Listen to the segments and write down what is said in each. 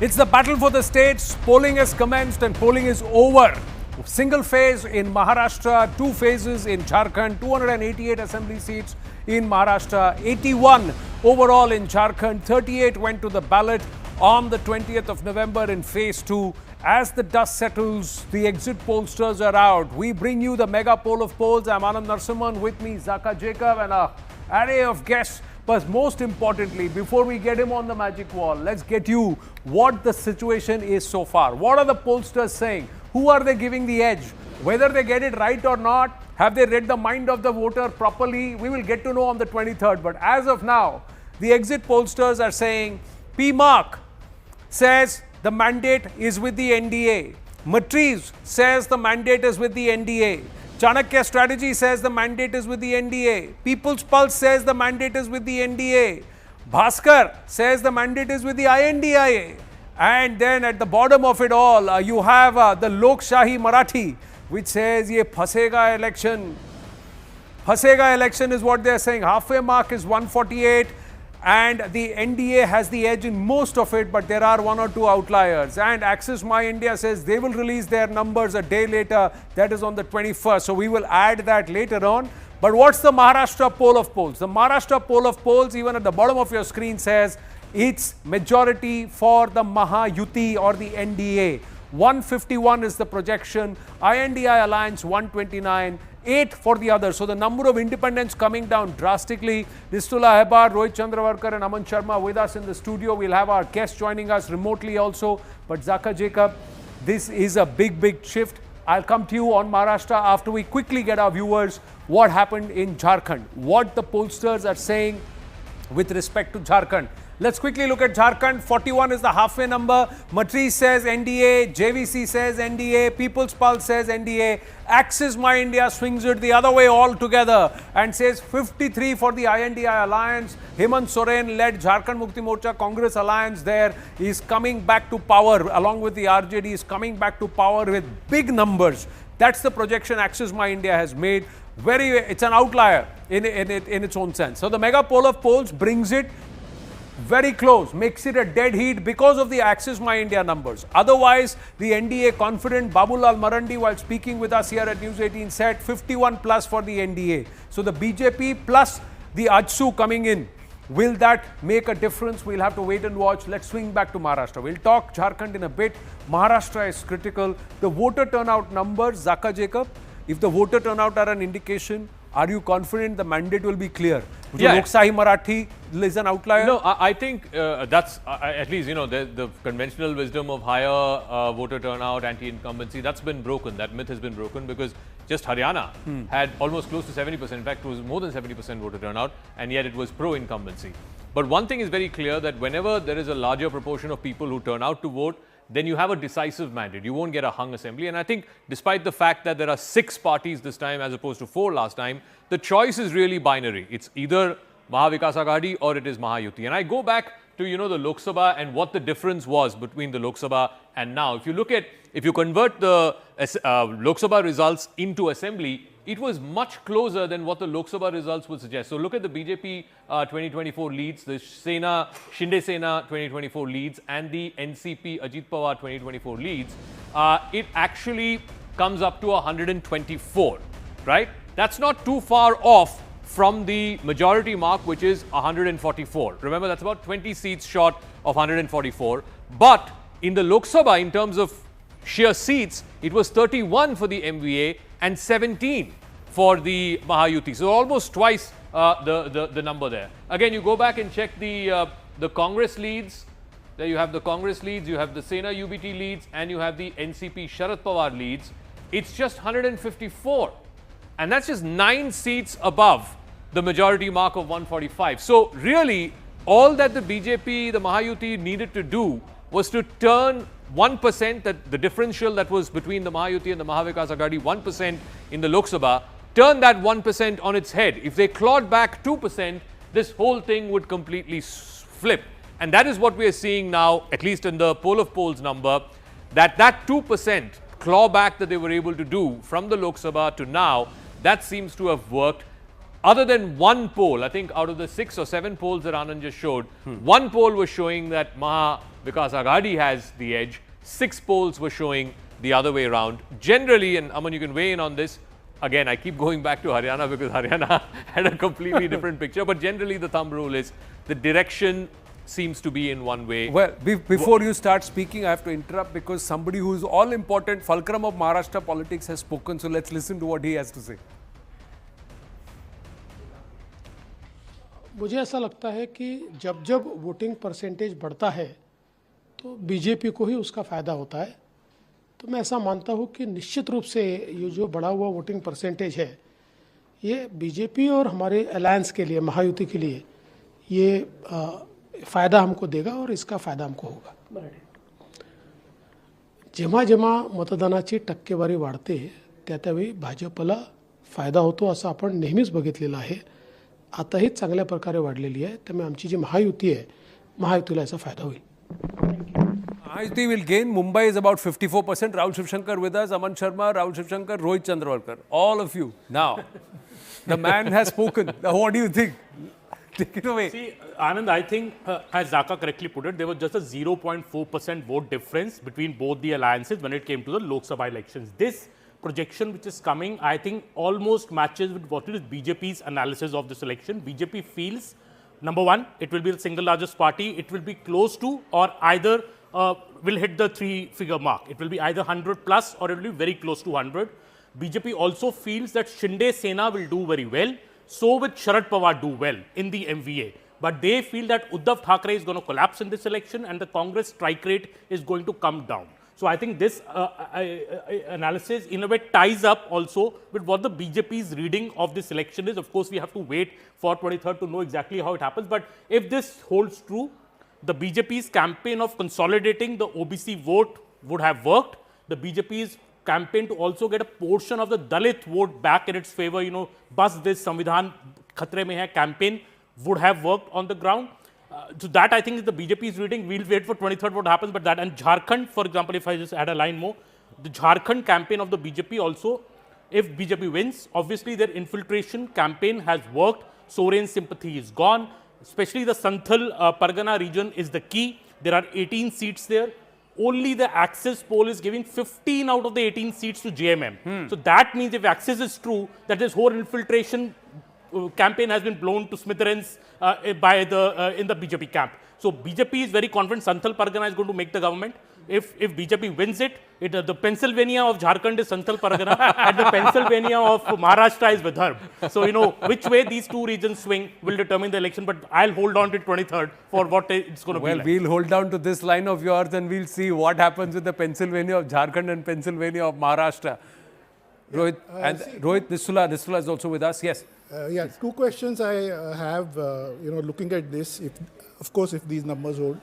It's the battle for the states. Polling has commenced and polling is over. Single phase in Maharashtra, two phases in Jharkhand, 288 assembly seats in Maharashtra, 81 overall in Jharkhand, 38 went to the ballot on the 20th of November in phase 2. As the dust settles, the exit pollsters are out. We bring you the mega poll of polls. I'm Anand Narasimhan, with me Zaka Jacob and an array of guests. But most importantly, before we get him on the magic wall, let's get you what the situation is so far. What are the pollsters saying? Who are they giving the edge? Whether they get it right or not, have they read the mind of the voter properly? We will get to know on the 23rd. But as of now, the exit pollsters are saying P-MarQ says the mandate is with the NDA. Matrize says the mandate is with the NDA. Chanakya strategy says the mandate is with the NDA. People's Pulse says the mandate is with the NDA. Bhaskar says the mandate is with the INDIA. And then at the bottom of it all, you have the Lokshahi Marathi, which says ye phasega election. Phasega election is what they are saying. Halfway mark is 148. And the NDA has the edge in most of it, but there are one or two outliers. And Access My India says they will release their numbers a day later, that is on the 21st. So we will add that later on. But what's the Maharashtra poll of polls? The Maharashtra poll of polls, even at the bottom of your screen, says it's majority for the Mahayuti or the NDA. 151 is the projection, INDI alliance 129, 8 for the others. So the number of independents coming down drastically. Nistula Hebar, Rohit Chandravarkar and Aman Sharma with us in the studio. We'll have our guests joining us remotely also. But Zaka Jacob, this is a big shift. I'll come to you on Maharashtra after we quickly get our viewers what happened in Jharkhand, what the pollsters are saying with respect to Jharkhand. Let's quickly look at Jharkhand. 41 is the halfway number. Matrize says NDA, JVC says NDA, People's Pulse says NDA. Access My India swings it the other way altogether and says 53 for the INDI alliance. Hemant Soren-led Jharkhand Mukti Morcha Congress alliance there is coming back to power along with the RJD, is coming back to power with big numbers. That's the projection Access My India has made. It's an outlier in its own sense. So the mega poll of polls brings it very close, makes it a dead heat because of the Access My India numbers. Otherwise, the NDA confident Babulal Marandi, while speaking with us here at News 18, said 51 plus for the NDA. So the BJP plus the Ajsu coming in, will that make a difference? We'll have to wait and watch. Let's swing back to Maharashtra. We'll talk Jharkhand in a bit. Maharashtra is critical. The voter turnout numbers, Zaka Jacob, if the voter turnout are an indication, are you confident the mandate will be clear? Yeah. Lokshahi Marathi is an outlier? No, I think that's at least, the conventional wisdom of higher voter turnout, anti-incumbency, that's been broken. That myth has been broken because just Haryana had almost close to 70%. In fact, it was more than 70% voter turnout, and yet it was pro-incumbency. But one thing is very clear, that whenever there is a larger proportion of people who turn out to vote, then you have a decisive mandate. You won't get a hung assembly. And I think despite the fact that there are 6 parties this time as opposed to 4 last time, the choice is really binary. It's either Maha Vikas Aghadi or it is Mahayuti. And I go back to, the Lok Sabha and what the difference was between the Lok Sabha and now. If you convert the Lok Sabha results into assembly, it was much closer than what the Lok Sabha results would suggest. So look at the BJP 2024 leads, the Shinde Sena 2024 leads, and the NCP Ajit Pawar 2024 leads. It actually comes up to 124, right? That's not too far off from the majority mark, which is 144. Remember, that's about 20 seats short of 144. But in the Lok Sabha, in terms of sheer seats, it was 31 for the MVA and 17 for the Mahayuti. So almost twice the number there. Again, you go back and check the Congress leads. There you have the Congress leads, you have the Sena UBT leads, and you have the NCP Sharad Pawar leads. It's just 154. And that's just 9 seats above the majority mark of 145. So really, all that the BJP, the Mahayuti needed to do was to turn 1%, that the differential that was between the Mahayuti and the Maha Vikas Aghadi, 1% in the Lok Sabha, turn that 1% on its head. If they clawed back 2%, this whole thing would completely flip. And that is what we are seeing now, at least in the poll of polls number, that 2% clawback that they were able to do from the Lok Sabha to now, that seems to have worked. Other than one poll, I think out of the 6 or 7 polls that Anand just showed, one poll was showing that Maha Vikas Aghadi has the edge. 6 polls were showing the other way around. Generally, and Aman, you can weigh in on this. Again, I keep going back to Haryana because Haryana had a completely different picture. But generally, the thumb rule is the direction seems to be in one way. Well, before you start speaking, I have to interrupt because somebody who is all-important fulcrum of Maharashtra politics has spoken. So let's listen to what he has to say. मुझे ऐसा लगता है कि जब जब voting percentage बढ़ता है तो बीजेपी को ही उसका फ़ायदा होता है। तो मैं ऐसा मानता हूँ कि निश्चित रूप से ये जो बढ़ा हुआ वोटिंग परसेंटेज है ये बीजेपी और हमारे अलायंस के लिए, महायुति के लिए ये फ़ायदा हमको देगा और इसका फ़ायदा हमको होगा। जेव्हा जेव्हा मतदानाची टक्केवारी वाढते त्यावेळी भाजपला फायदा होतो असं आपण नेहमीच बघितलेलं आहे। आताही चांगल्या प्रकारे वाढलेली आहे, त्यामुळे आमची जी महायुती आहे महायुतीला याचा फायदा होईल। Mahayuti will gain. Mumbai is about 54%. Rahul Shivshankar with us, Aman Sharma, Rahul Shivshankar, Rohit Chandrawalkar. All of you. Now, the man has spoken. Now, what do you think? Take it away. See, Anand, I think, as Zaka correctly put it, there was just a 0.4% vote difference between both the alliances when it came to the Lok Sabha elections. This projection which is coming, I think, almost matches with what is BJP's analysis of this election. BJP feels, number one, it will be the single largest party. It will be close to or either will hit the 3-figure mark. It will be either 100 plus or it will be very close to 100. BJP also feels that Shinde Sena will do very well. So will Sharad Pawar do well in the MVA. But they feel that Uddhav Thackeray is going to collapse in this election and the Congress strike rate is going to come down. So I think this analysis in a way ties up also with what the BJP's reading of this election is. Of course, we have to wait for 23rd to know exactly how it happens. But if this holds true, the BJP's campaign of consolidating the OBC vote would have worked. The BJP's campaign to also get a portion of the Dalit vote back in its favor, you know, bus this Samvidhan Khatre Mein Hai campaign would have worked on the ground. So that I think is the BJP's reading. We'll wait for 23rd what happens, but that and Jharkhand, for example, if I just add a line more, the Jharkhand campaign of the BJP also, if BJP wins, obviously their infiltration campaign has worked. Soren's sympathy is gone. Especially the Santhal Pargana region is the key. There are 18 seats there. Only the Axis poll is giving 15 out of the 18 seats to JMM. So that means if Axis is true, that this whole infiltration campaign has been blown to smithereens by the in the BJP camp. So BJP is very confident Santhal Pargana is going to make the government. If BJP wins it, the Pennsylvania of Jharkhand is Santhal Pargana and the Pennsylvania of Maharashtra is Vidarbha. So, you know, which way these two regions swing will determine the election, but I'll hold on to 23rd for what it's going to be like. Well, we'll hold down to this line of yours and we'll see what happens with the Pennsylvania of Jharkhand and Pennsylvania of Maharashtra. Rohit, and Rohit Dissula is also with us. Yes. Yeah, two questions I have, you know, looking at this, of course, if these numbers hold.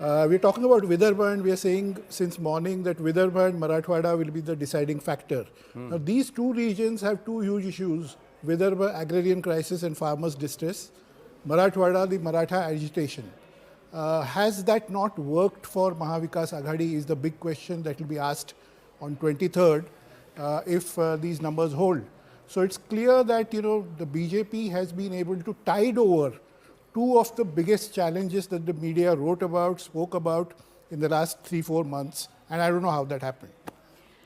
We're talking about Vidarbha and we are saying since morning that Vidarbha and Marathwada will be the deciding factor. Now, these two regions have two huge issues. Vidarbha, agrarian crisis and farmers' distress. Marathwada, the Maratha agitation. Has that not worked for Maha Vikas Aghadi is the big question that will be asked on 23rd if these numbers hold. So it's clear that, you know, the BJP has been able to tide over two of the biggest challenges that the media wrote about, spoke about in the last 3-4 months. And I don't know how that happened.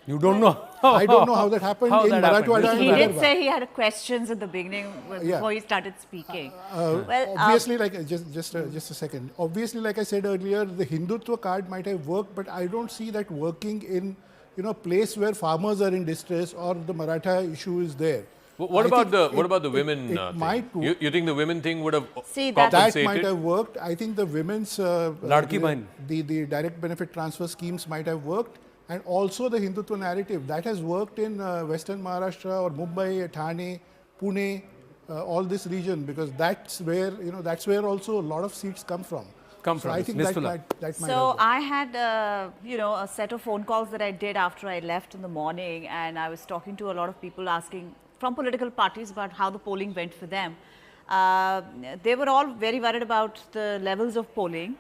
You don't know? I don't know how that happened in Marathwada and He did Vidarbha. say he had questions at the beginning before he started speaking. Well, obviously, like just a second. Obviously, like I said earlier, the Hindutva card might have worked, but I don't see that working in, you know, place where farmers are in distress or the Maratha issue is there. What about the women thing? You think the women thing would have compensated? That might have worked. I think the women's the direct benefit transfer schemes might have worked, and also the Hindutva narrative that has worked in Western Maharashtra or Mumbai, Thane, Pune, all this region, because that's where, you know, that's where also a lot of seats come from. So I think that might so I had you know, a set of phone calls that I did after I left in the morning, and I was talking to a lot of people asking from political parties about how the polling went for them. They were all very worried about the levels of polling.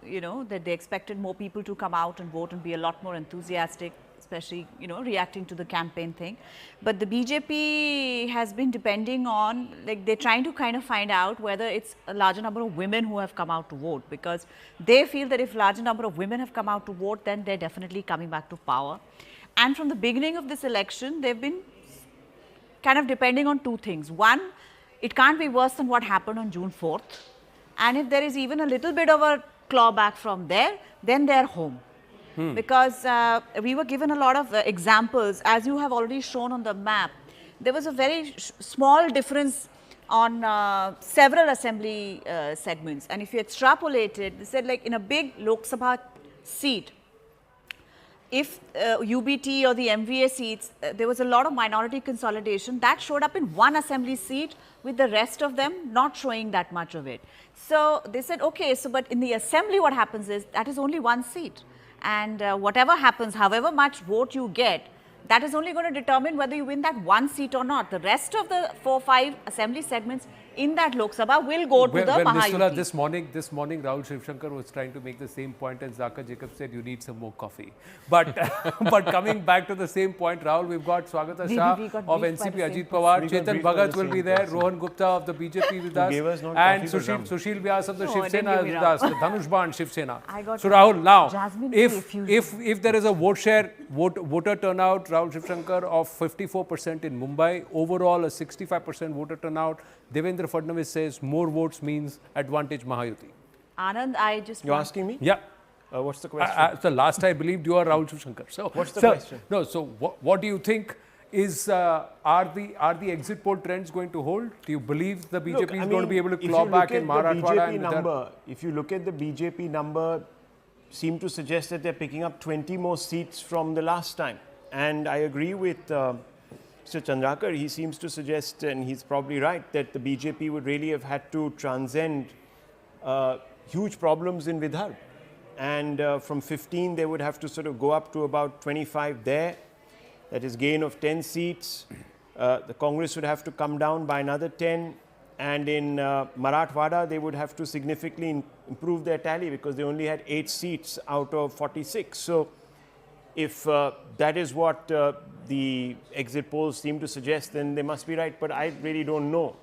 You know, that they expected more people to come out and vote and be a lot more enthusiastic. especially, reacting to the campaign thing. But the BJP has been depending on, like, they're trying to kind of find out whether it's a larger number of women who have come out to vote, because they feel that if larger number of women have come out to vote, then they're definitely coming back to power. And from the beginning of this election, they've been kind of depending on two things. One, it can't be worse than what happened on June 4th. And if there is even a little bit of a clawback from there, then they're home. Because we were given a lot of examples, as you have already shown on the map. There was a very small difference on several assembly segments. And if you extrapolate it, they said, like, in a big Lok Sabha seat, if UBT or the MVA seats, there was a lot of minority consolidation that showed up in one assembly seat, with the rest of them not showing that much of it. So they said, okay, so but in the assembly what happens is that is only one seat. And whatever happens, however much vote you get, that is only going to determine whether you win that one seat or not. The rest of the 4-5 assembly segments in that Lok Sabha will go to the Mahayuti. This morning, Rahul Shivshankar was trying to make the same point, and Zaka Jacob said, you need some more coffee. But but coming back to the same point, Rahul, we've got Swagata Shah of NCP, Ajit Pawar, Chetan Bhagat will be there, Rohan Gupta of the BJP with us, and Sushil Vyas of the Shiv Sena with us, the Dhanush Ban Shiv Sena. So Rahul, now, if there is a voter turnout, Rahul Shivshankar, of 54% in Mumbai, overall a 65% voter turnout, Devendra Fadnavis says more votes means advantage Mahayuti. Anand, I just You're asking me? Yeah. What's the question? So last I believed you are Rahul Shivshankar. So what's the question? No. So what do you think is are the exit poll trends going to hold? Do you believe the BJP is going to be able to claw back in Marathwada and Vidarbha? If you look at the BJP number, seem to suggest that they're picking up 20 more seats from the last time. And I agree with Mr. Chandrakar. He seems to suggest, and he's probably right, that the BJP would really have had to transcend huge problems in Vidarbha. And from 15, they would have to sort of go up to about 25 there. That is gain of 10 seats. The Congress would have to come down by another 10. And in Marathwada, they would have to significantly improve their tally, because they only had 8 seats out of 46. So if that is what the exit polls seem to suggest, then they must be right. But I really don't know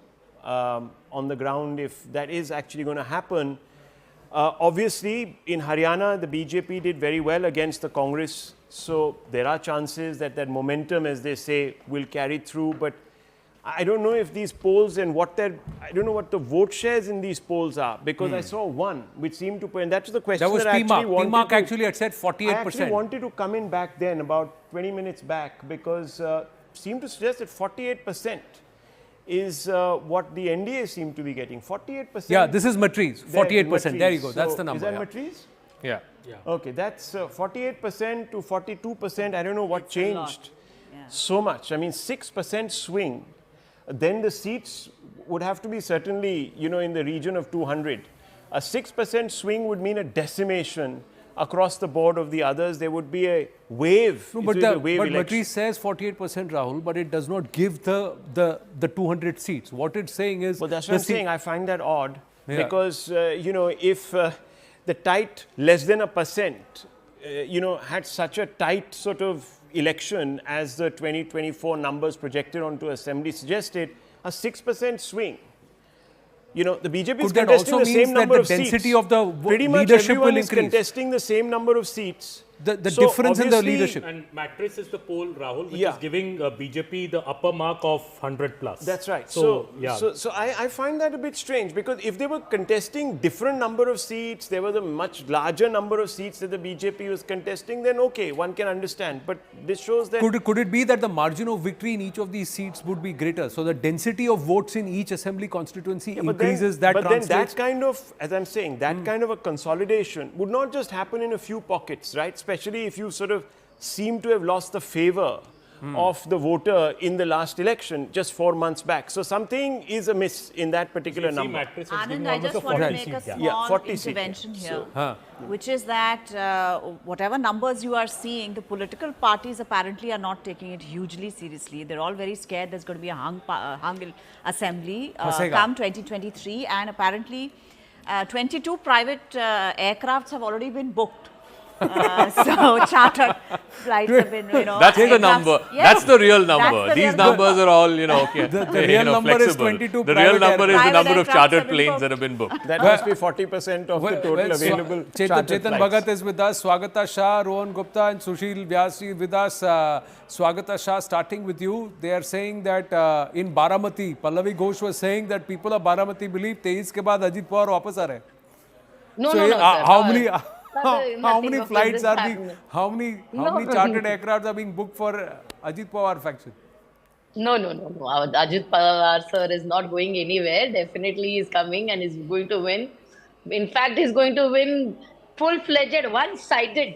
on the ground if that is actually going to happen. Obviously, in Haryana, the BJP did very well against the Congress. So there are chances that that momentum, as they say, will carry through. But I don't know if these polls and I don't know what the vote shares in these polls are, because I saw one which seemed to point, that's the question that was P-MarQ actually had said 48%. I actually wanted to come in back then, about 20 minutes back, because seemed to suggest that 48% is what the NDA seemed to be getting. 48%. Yeah, this is Matrize, 48%. There you go, that's the number. Is that Matrize? Yeah. Okay, that's 48% to 42%. I don't know what changed so much. I mean, 6% swing. Then the seats would have to be certainly, in the region of 200. A 6% swing would mean a decimation across the board of the others. There would be a wave. No, but Matrize says 48%, Rahul, but it does not give the 200 seats. What it's saying is... Well, that's what I'm saying. I find that odd, because, if the tight less than a percent, had such a tight sort of election as the 2024 numbers projected onto assembly suggested, a 6% swing. The BJP is contesting the same number of seats. Density of the pretty much leadership everyone will is increase. contesting the same number of seats. The difference in the leadership. And Matrize is the poll, Rahul, which is giving BJP the upper mark of 100 plus. That's right. So I find that a bit strange, because if they were contesting different number of seats, there was a much larger number of seats that the BJP was contesting, then okay, one can understand. But this shows that... Could it be that the margin of victory in each of these seats would be greater? So the density of votes in each assembly constituency increases, but then that kind of, as I'm saying, that kind of a consolidation would not just happen in a few pockets, right? Especially if you sort of seem to have lost the favor of the voter in the last election just 4 months back. So something is amiss in that particular number. Anand, I just want to make a small intervention here, which is that whatever numbers you are seeing, the political parties apparently are not taking it hugely seriously. They're all very scared there's going to be a hung assembly come 2023, and apparently 22 private aircrafts have already been booked So chartered flights have been, That's the aircrafts- number. Yes, That's the real that's number. the These real numbers are all, okay. The real number is flexible. 22 The real private number is the aircraft. number of Private chartered aircrafts have been planes booked. that have been booked. That must be 40% of the total available chartered Chetan flights. Bhagat is with us, Swagata Shah, Rohan Gupta and Sushil Vyasi with us. Swagata Shah, starting with you. They are saying that in Baramati, Pallavi Ghosh was saying that people of Baramati believe 23 के बाद अजीत पवार वापस आ रहे हैं. No, So no, no, sir. how many Nothing how many of flights this are happening. being how many No. chartered aircraft are being booked for Ajit Pawar faction? No. Ajit Pawar sir is not going anywhere. Definitely he's coming and he's going to win. In fact, he's going to win full-fledged, one-sided.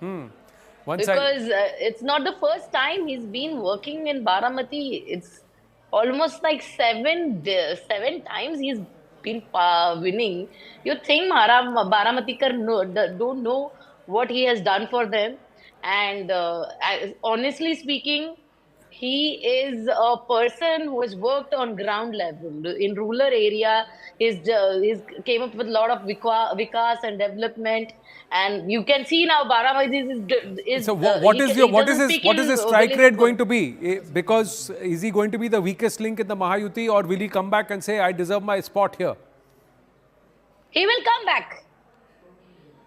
One side. Because it's not the first time he's been working in Baramati. It's almost like seven times he's been winning. You think Baramatikar don't know what he has done for them. And honestly speaking, he is a person who has worked on ground level. In rural area, he's came up with a lot of vikas and development. And you can see now Baramati is So what is his strike village rate going to be? Because is he going to be the weakest link in the Mahayuti, or will he come back and say, I deserve my spot here? He will come back.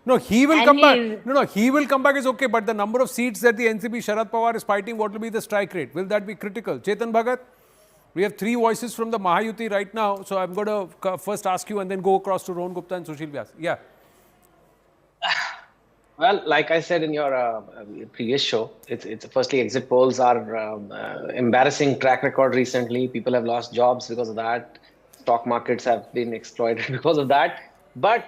No, he will And come back. he's- No, he will come back is okay, but the number of seats that the NCP Sharad Pawar is fighting, what will be the strike rate? Will that be critical? Chetan Bhagat, we have 3 voices from the Mahayuti right now, so I'm going to first ask you and then go across to Rohan Gupta and Sushil Vyas. Yeah. Well, like I said in your previous show, it's firstly exit polls are embarrassing track record recently. People have lost jobs because of that. Stock markets have been exploited because of that. But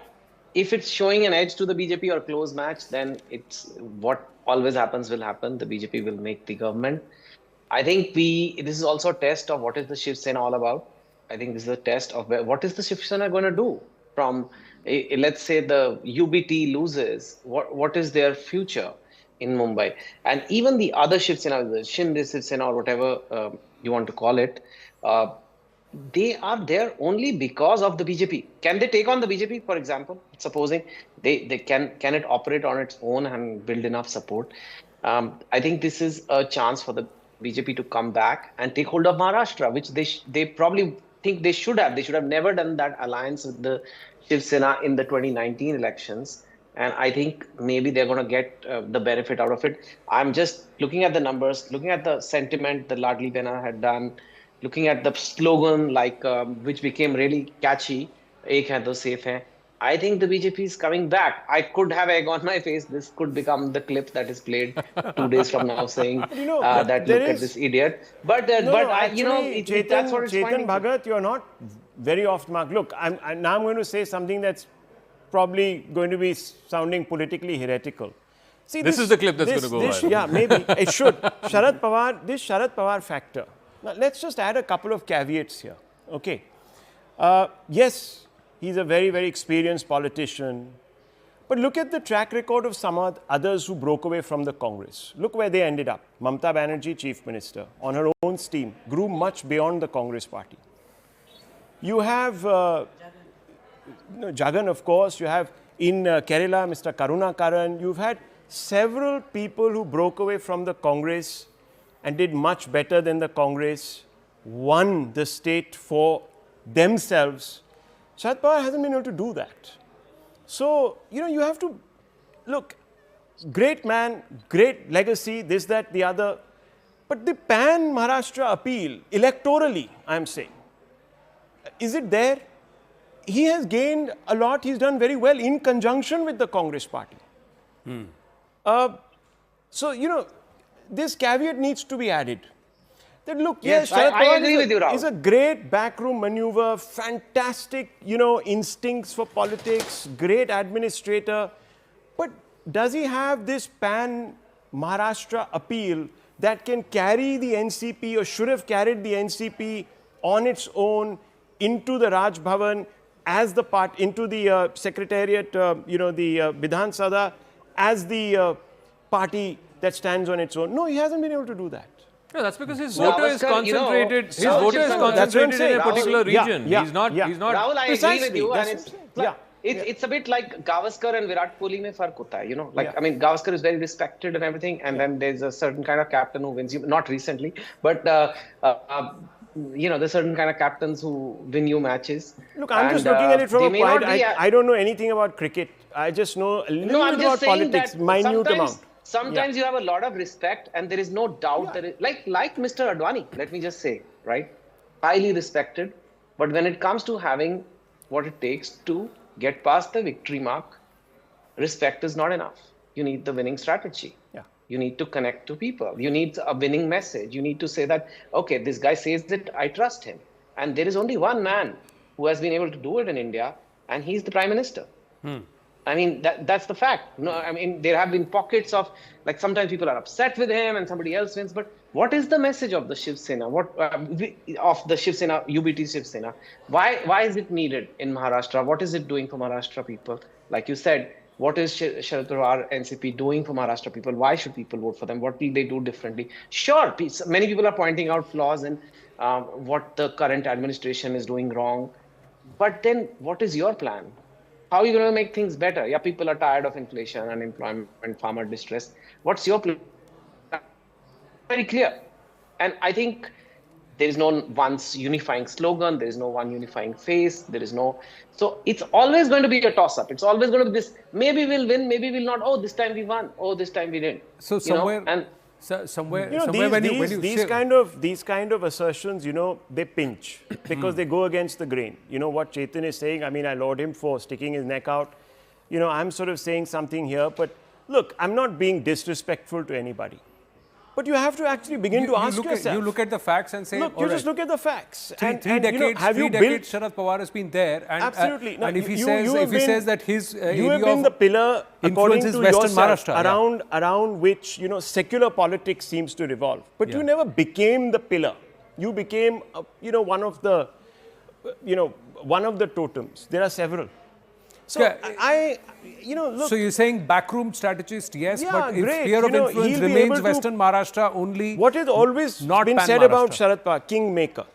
if it's showing an edge to the BJP or close match, then it's what always happens will happen. The BJP will make the government. I think this is also a test of what is the Shiv Sena all about. I think this is a test of what is the Shiv Sena going to do from, let's say the UBT loses, what is their future in Mumbai? And even the other Shiv Sena, the Shinde Shiv Sena or whatever you want to call it, they are there only because of the BJP. Can they take on the BJP, for example? Supposing they can it operate on its own and build enough support? I think this is a chance for the BJP to come back and take hold of Maharashtra, which they probably think they should have. They should have never done that alliance with the Shiv Sena in the 2019 elections. And I think maybe they're going to get the benefit out of it. I'm just looking at the numbers, looking at the sentiment that Ladli Behna had done, looking at the slogan which became really catchy, Ek hai to safe hai. I think the BJP is coming back. I could have egg on my face. This could become the clip that is played 2 days from now saying that look at this idiot. But that's what it's Chetan Bhagat, you're not very off the mark. Look, now I'm going to say something that's probably going to be sounding politically heretical. See, This is the clip that's going to go viral. Yeah, maybe. It should. This Sharad Pawar factor. Now, let's just add a couple of caveats here. Okay. Yes, he's a very, very experienced politician. But look at the track record of some others who broke away from the Congress. Look where they ended up. Mamata Banerjee, Chief Minister, on her own steam, grew much beyond the Congress party. You have Jagan, of course. You have in Kerala, Mr. Karunakaran. You've had several people who broke away from the Congress and did much better than the Congress, won the state for themselves. Sharad Pawar hasn't been able to do that. So, you have to, look, great man, great legacy, this, that, the other. But the pan-Maharashtra appeal, electorally, I'm saying, is it there? He has gained a lot. He's done very well in conjunction with the Congress party. So, this caveat needs to be added. That look, yes, Sharad I Pawar agree with you, Rahul. is a great backroom maneuver, fantastic, instincts for politics, great administrator. But does he have this pan-Maharashtra appeal that can carry the NCP or should have carried the NCP on its own into the Raj Bhavan as the into the secretariat, the Vidhan Sabha as the party that stands on its own? No, he hasn't been able to do that. No, that's because his So voter is Avaskar, concentrated. His Rahul, voter is that's what I'm concentrated in a saying. particular Rahul, region. yeah, He's not. yeah. He's not. Rahul, I agree with you. And it's, Yeah. it's a bit like Gavaskar and Virat Kohli mein fark hota hai, you know, like, I mean, Gavaskar is very respected and everything, and then there's a certain kind of captain who wins you, not recently, but, you know, there's certain kind of captains who win you matches. Look, I'm just And, looking at it from they a may point. not be I don't know anything about cricket. I just know a little No, I'm bit just about saying politics, that minute amount. sometimes you have a lot of respect, and there is no doubt that like Mr. Advani, let me just say, right? Highly respected, but when it comes to having what it takes to get past the victory mark, respect is not enough. You need the winning strategy. Yeah. You need to connect to people. You need a winning message. You need to say that, okay, this guy says that I trust him. And there is only one man who has been able to do it in India, and he's the Prime Minister. I mean, that's the fact. No, I mean, there have been pockets of, like, sometimes people are upset with him and somebody else wins. But what is the message of the Shiv Sena? Of the Shiv Sena, UBT Shiv Sena? Why is it needed in Maharashtra? What is it doing for Maharashtra people? Like you said, what is Sharad Pawar NCP doing for Maharashtra people? Why should people vote for them? What will they do differently? Sure, many people are pointing out flaws in what the current administration is doing wrong. But then what is your plan? How are you going to make things better? Yeah, people are tired of inflation, unemployment, farmer distress. What's your plan? Very clear. And I think there is no one unifying slogan. There is no one unifying face. There is no... So it's always going to be a toss-up. It's always going to be this, maybe we'll win, maybe we'll not. Oh, this time we won. Oh, this time we didn't. So somewhere, You know, these kind of assertions, you know, they pinch because they go against the grain. You know what Chetan is saying? I mean, I laud him for sticking his neck out. You know, I'm sort of saying something here, but look, I'm not being disrespectful to anybody. But you have to actually begin to ask yourself. You look at the facts and say, look, you just look at the facts. Three decades, Sharad Pawar has been there. And, absolutely. And if he says that his you have been the pillar, according to yourself, Maharashtra, around which, you know, secular politics seems to revolve. But you never became the pillar. You became, you know, one of the totems. There are several. So you know, look. So you're saying backroom strategist, yes, but if great. sphere of influence remains Western Maharashtra only. What has always been said about Sharad Pawar, kingmaker.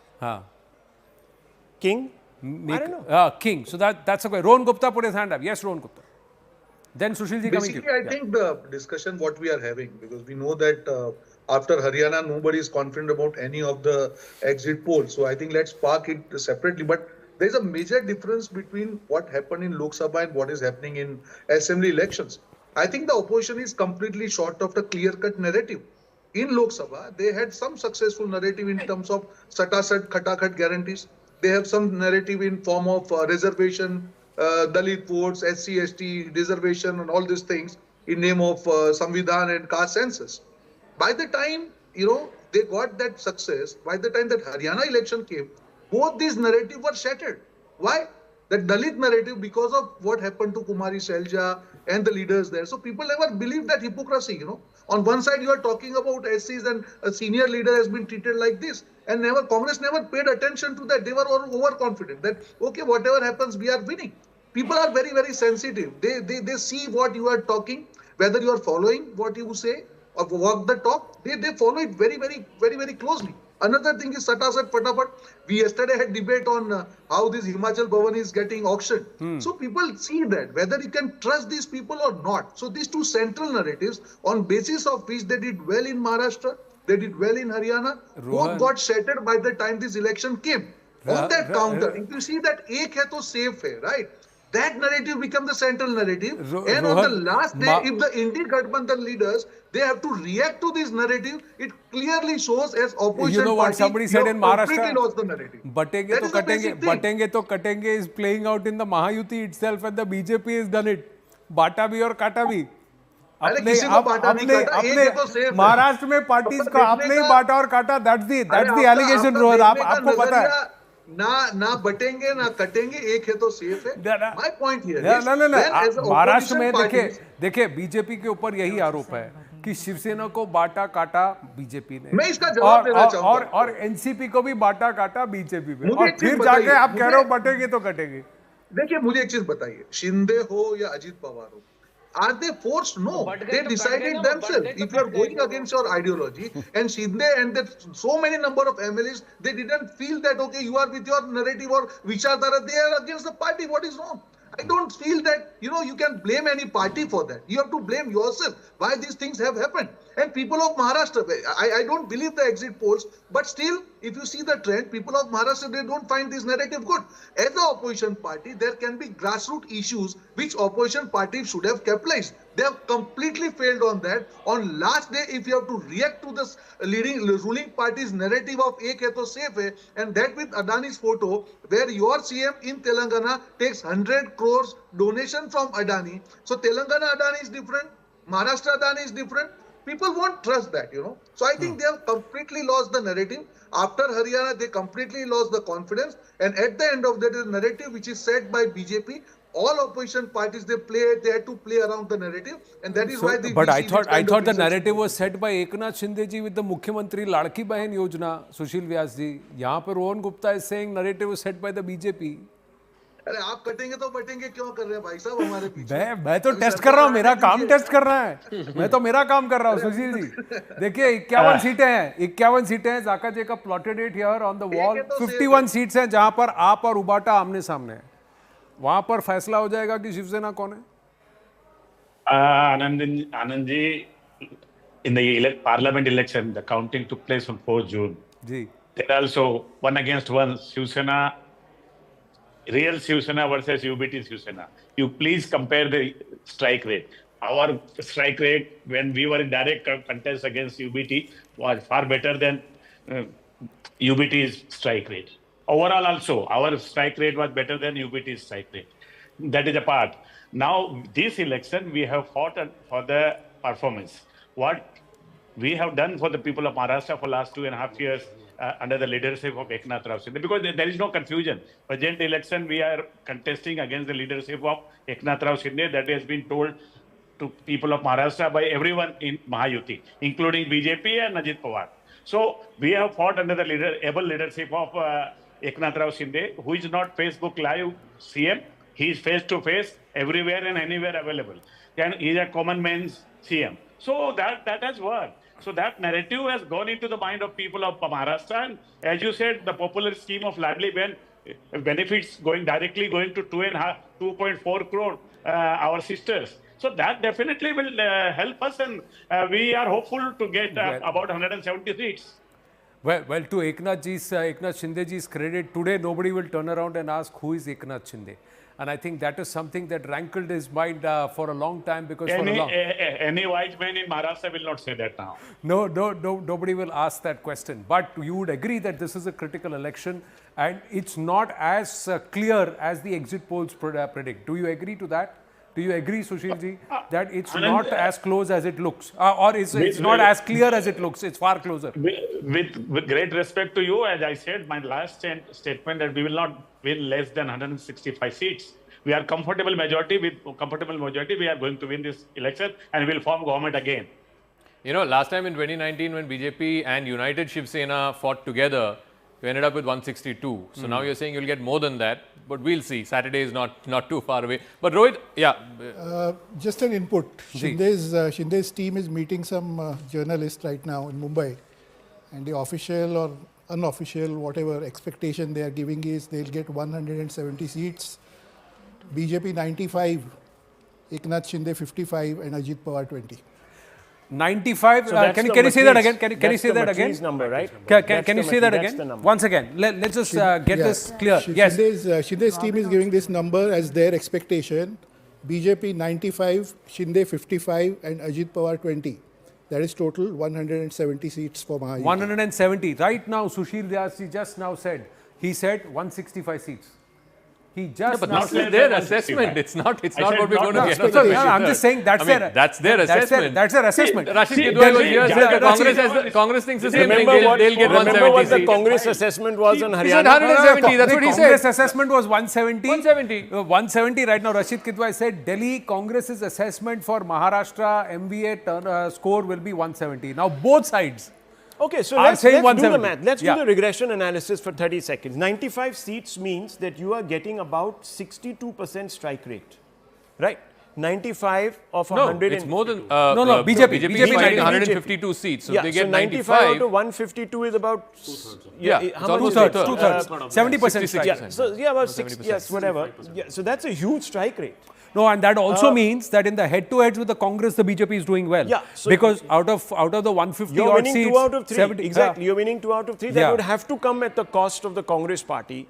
King? I don't know. King. So that's okay. Rohan Gupta put his hand up. Yes, Rohan Gupta. Then Sushil ji coming to you. Basically, I think the discussion what we are having, because we know that after Haryana, nobody is confident about any of the exit polls. So I think let's park it separately. But there is a major difference between what happened in Lok Sabha and what is happening in assembly elections. I think the opposition is completely short of the clear-cut narrative. In Lok Sabha, they had some successful narrative in terms of satasat, khatakhat guarantees. They have some narrative in form of reservation, Dalit votes, SC, ST, reservation and all these things in name of Samvidhan and caste census. By the time, you know, they got that success, by the time that Haryana election came, both these narratives were shattered. Why? That Dalit narrative, because of what happened to Kumari Shelja and the leaders there. So people never believe that hypocrisy, you know. On one side, you are talking about SCs and a senior leader has been treated like this. And Congress never paid attention to that. They were overconfident that, okay, whatever happens, we are winning. People are very, very sensitive. They see what you are talking, whether you are following what you say or walk the talk. They follow it very, very, very, very closely. Another thing is satasat pataphat. We yesterday had debate on how this Himachal Bhavan is getting auctioned. So people see that, whether you can trust these people or not. So these two central narratives, on basis of which they did well in Maharashtra, they did well in Haryana, both got shattered by the time this election came. On that counter, if you see that ek hai to safe hai, right? That narrative become the central narrative. And on the last day, if the Indi Gathbandhan leaders, they have to react to this narrative, it clearly shows as opposition you know what party, somebody said in Maharashtra? Lost the narrative. Batenge to katenge is playing out in the Mahayuti itself, and the BJP has done it. Bata bhi aur kata bhi. Maharashtra में parties को आपने ही बांटा और काटा. That's the allegation, Rohan. आपको पता है ना बटेंगे ना कटेंगे, एक है तो सेफ है. My point here is Maharashtra में देखिए बीजेपी के ऊपर यही आरोप है कि शिवसेना को बांटा काटा बीजेपी ने. मैं इसका जवाब देना चाहूंगा. और एनसीपी को भी बांटा काटा बीजेपी में. और फिर जाके आप कह रहे हो बटेंगे तो कटेंगे. देखिए मुझे एक चीज बताइए, शिंदे हो या अजित पवार हो, are they forced? No, they decided themselves. If you are going against your ideology, and Shinde and so many number of MLAs, they didn't feel that, okay, you are with your narrative or Vichardhara, they are against the party. What is wrong? I don't feel that, you can blame any party for that. You have to blame yourself why these things have happened. And people of Maharashtra, I don't believe the exit polls, but still, if you see the trend, people of Maharashtra, they don't find this narrative good. As an opposition party, there can be grassroots issues which opposition parties should have capitalized. They have completely failed on that. On last day, if you have to react to this ruling party's narrative of ek hai to safe hai, and that with Adani's photo, where your CM in Telangana takes 100 crores donation from Adani. So Telangana Adani is different, Maharashtra Adani is different. People won't trust that, So I think they have completely lost the narrative. After Haryana, they completely lost the confidence. And at the end of that, the narrative which is set by BJP, all opposition parties, they had to play around the narrative. And that is why they... But I thought the narrative was set by Eknath Shinde ji with the Mukhyamantri Ladki Bahin Yojana, Sushil Vyas ji. Yahan par Rohan Gupta is saying narrative was set by the BJP. अरे आप कटेंगे तो बटेंगे क्यों कर रहे हैं भाई साहब हमारे पीछे मैं तो टेस्ट कर रहा हूँ मेरा काम टेस्ट कर रहा है मैं तो मेरा काम कर रहा हूँ सुशील जी देखिए 51 सीटें हैं जाका जी का plotted it here on the wall 51 seats हैं जहां पर आप और उबाटा आमने सामने हैं वहां पर फैसला हो जाएगा कि शिवसेना कौन है Anand ji in the parliament election the counting took place on 4 June ji there also one against one Shivsena real Shivsena versus UBT Shivsena. You please compare the strike rate. Our strike rate when we were in direct contest against UBT was far better than UBT's strike rate. Overall also, our strike rate was better than UBT's strike rate. That is a part. Now, this election, we have fought for the performance. What we have done for the people of Maharashtra for last 2.5 years under the leadership of Eknath Shinde, because there is no confusion. Present election, we are contesting against the leadership of Eknath Shinde. That has been told to people of Maharashtra by everyone in Mahayuti, including BJP and Ajit Pawar. So we have fought under the able leadership of Eknath Shinde, who is not Facebook Live CM. He is face-to-face, everywhere and anywhere available. And he is a common man's CM. So that has worked. So that narrative has gone into the mind of people of Maharashtra. And as you said, the popular scheme of Ladli Ben benefits directly going to 2.4 crore our sisters. So that definitely will help us, and we are hopeful to get about 170 seats. Well, to Eknath Shinde ji's credit, today nobody will turn around and ask who is Eknath Shinde. And I think that is something that rankled his mind for a long time, because any wise man in Maharashtra will not say that now. No, nobody will ask that question. But you would agree that this is a critical election and it's not as clear as the exit polls predict. Do you agree to that? Do you agree, Sushil ji, that it's not as close as it looks, or it's not as clear as it looks? It's far closer. With great respect to you, as I said, my last statement that we will not win less than 165 seats. We are comfortable majority. With comfortable majority, we are going to win this election and we will form government again. You know, last time in 2019, when BJP and United Shiv Sena fought together, you ended up with 162. So now you're saying you'll get more than that, but we'll see. Saturday is not too far away. But Rohit, just an input. Shinde's team is meeting some journalists right now in Mumbai, and the official or unofficial, whatever expectation they are giving is they'll get 170 seats, BJP 95, Eknath Shinde 55, and Ajit Pawar 20. 95. Can you say that again? Can you say that again? Number, right? Can you say that again? Once again, let's just get this clear. Yes. Shinde's team is giving this number as their expectation. BJP 95, Shinde 55, and Ajit Pawar 20. That is total 170 seats for Mahayuti. 170. Right now, Sushil Vyas just now said, he said 165 seats. He just but not their assessment. It's not what we're going to get. I'm just saying that's their assessment. That's their assessment. Rashid Kidwai was here. The Congress thinks the same thing. They'll get 170. Remember what the Congress assessment was on Haryana? He said 170. That's what he said. Congress assessment was 170. 170. 170 right now. Rashid Kidwai said Delhi Congress's assessment for Maharashtra MBA score will be 170. Now both sides. Okay, so let's do the math. Let's do the regression analysis for 30 seconds. 95 seats means that you are getting about 62% strike rate, right? 95 of No, 100. it's more than. BJP BJP is is fighting BJP. 152 seats. So yeah, they get so 95 out 95. of 152 is about Yeah, it's how much almost is it? two-thirds. 70% strike. Yeah, so yeah, about 6, 70%. yes, whatever. Yeah, so that's a huge strike rate. No, and that also means that in the head-to-heads with the Congress, the BJP is doing well. Yeah, so because out of the 150 You're odd winning seats, 2 out of 3. 70 Exactly, you're winning 2 out of 3. That Yeah. would have to come at the cost of the Congress party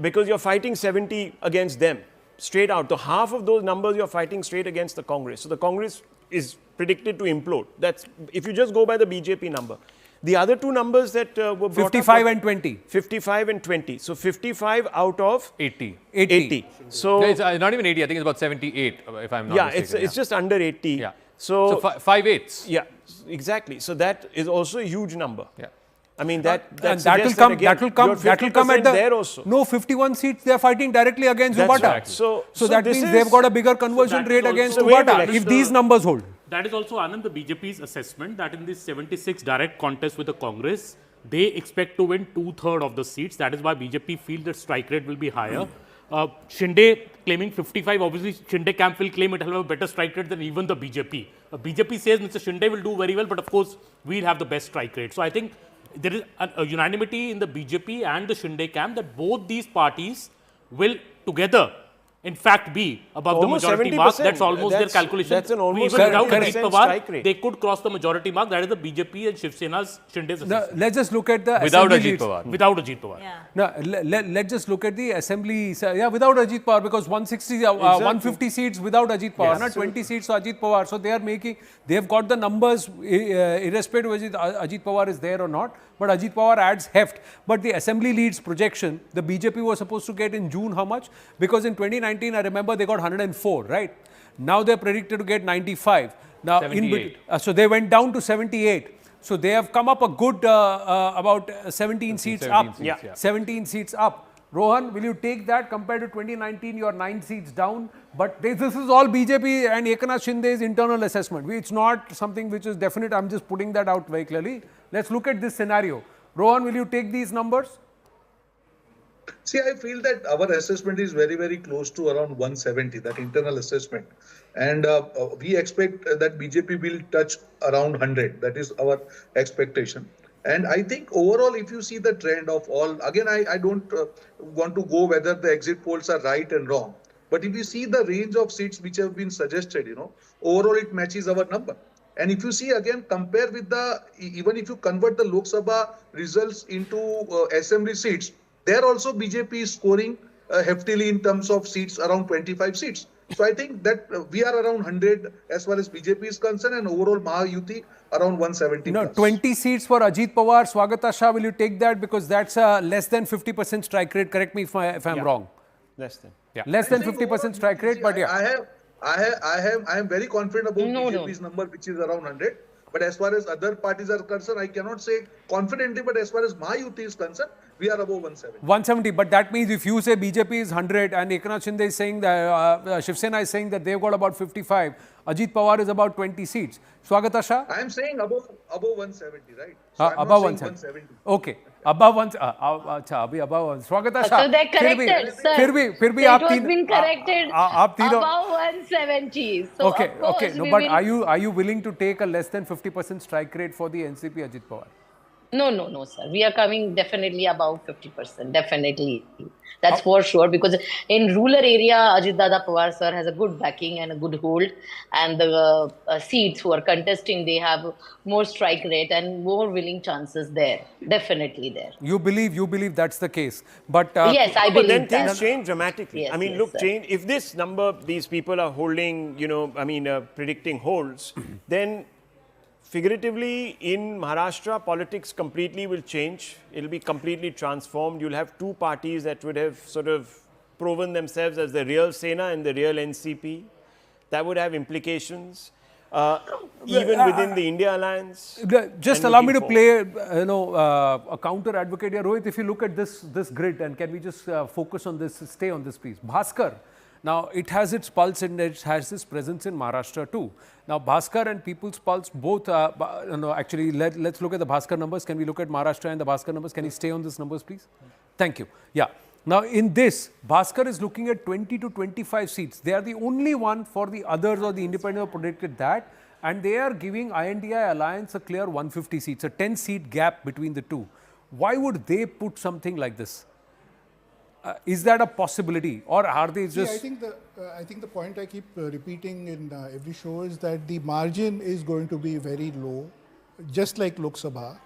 because you're fighting 70 against them. Straight out. So half of those numbers you're fighting straight against the Congress. So the Congress is predicted to implode. That's if you just go by the BJP number. The other two numbers that were brought 55 up, and 20. 55 and 20. So 55 out of 80. 80. So No, it's not even 80. I think it's about 78, if I'm not yeah, mistaken. it's just under 80. Yeah. So, So 5/8. yeah, exactly. So that is also a huge number. Yeah. I mean that And that will suggests come. again, That will come. you're That will come at 50% the there also. no 51 seats. They are fighting directly against That's Ubata. right. So that this means is- they've got a bigger conversion that rate is against also- Wait a Ubata minute, if these numbers hold. That is also, Anand, the BJP's assessment that in this 76 direct contest with the Congress, they expect to win 2/3 of the seats. That is why BJP feel that strike rate will be higher. Shinde claiming 55, obviously Shinde camp will claim it will have a better strike rate than even the BJP. BJP says Mr. Shinde will do very well, but of course we'll have the best strike rate. So I think there is a unanimity in the BJP and the Shinde camp that both these parties will together in fact be above Almost the majority mark. 70%. That's almost their That's- calculation. that's an almost Even without 70% Ajit Pawar, strike rate. they could cross the majority mark. That is the BJP and Shiv Sena's Shinde's assessment. Let's just look at the Without assembly Ajit leads. Pawar. Without Ajit Pawar. Yeah. No, let's just look at the assembly. Yeah, without Ajit Pawar, because 160, 150 seats without Ajit Pawar, Yes. not 20 seats to Ajit Pawar. So they've got the numbers irrespective of Ajit Pawar is there or not. But Ajit Pawar adds heft. But the assembly leads projection, the BJP was supposed to get in June how much? Because in 2019, I remember they got 104, right? Now they're predicted to get 95. Now 78. so they went down to 78. So they have come up a good about 17 seats 17 up. seats, yeah. 17 seats up. Rohan, will you take that compared to 2019? You're 9 seats down. But this is all BJP and Eknath Shinde's internal assessment. It's not something which is definite. I'm just putting that out very clearly. Let's look at this scenario. Rohan, will you take these numbers? See, I feel that our assessment is very, very close to around 170, that internal assessment. And we expect that BJP will touch around 100. That is our expectation. And I think overall, if you see the trend of all, again, I don't want to go whether the exit polls are right and wrong. But if you see the range of seats which have been suggested, overall it matches our number. And if you see again, compare with even if you convert the Lok Sabha results into assembly seats, there also BJP is scoring heftily in terms of seats, around 25 seats. So I think that we are around 100 as far as BJP is concerned, and overall Mahayuti around 170 No, plus. 20 seats for Ajit Pawar. Swagata Shah, will you take that? Because that's a less than 50% strike rate. Correct me if I'm wrong. less than. Yeah. Less than I think 50% overall, strike rate, see, but yeah. I am very confident about No, no. BJP's number, which is around 100. But as far as other parties are concerned, I cannot say confidently, but as far as Mahayuti is concerned, we are above 170. 170, but that means if you say BJP is 100 and Eknath Shinde is saying that Shiv Sena is saying that they've got about 55, Ajit Pawar is about 20 seats. Swagata Shah? I am saying above 170, right? So I'm Above not saying 170. Okay. Above 170. Abhi above 170. Swagata Shah. So they're corrected, sir. फिर भी So आप it was तीन been corrected आप तीनों above 170. So okay, of course okay. No, we but will... are you willing to take a less than 50% strike rate for the NCP Ajit Pawar? No, sir. We are coming definitely above 50%. Definitely. That's for sure. Because in rural area, Ajit Dada Pawar, sir, has a good backing and a good hold. And the seats who are contesting, they have more strike rate and more winning chances there. Definitely there. You believe that's the case. But Yes, I But then believe that. things change dramatically. Yes, I mean, yes, look, sir. change. If this number, these people are holding, predicting holds, then figuratively in Maharashtra, politics completely will change. It'll be completely transformed. You'll have two parties that would have sort of proven themselves as the real Sena and the real NCP. That would have implications. Even within the India alliance. Just and allow me to looking play, a counter advocate here. Rohit, if you look at this grid, and can we just focus on this, stay on this piece. Bhaskar, now it has its pulse and it has its presence in Maharashtra too. Now Bhaskar and People's Pulse both, actually let's look at the Bhaskar numbers. Can we look at Maharashtra and the Bhaskar numbers? Can you stay on these numbers, please? Thank you. Yeah. Now, in this, Bhaskar is looking at 20 to 25 seats. They are the only one. For the others or the independents who predicted that. And they are giving INDI alliance a clear 150 seats, a 10-seat gap between the two. Why would they put something like this? Is that a possibility, or are they just? See, I think the point I keep repeating in every show is that the margin is going to be very low, just like Lok Sabha.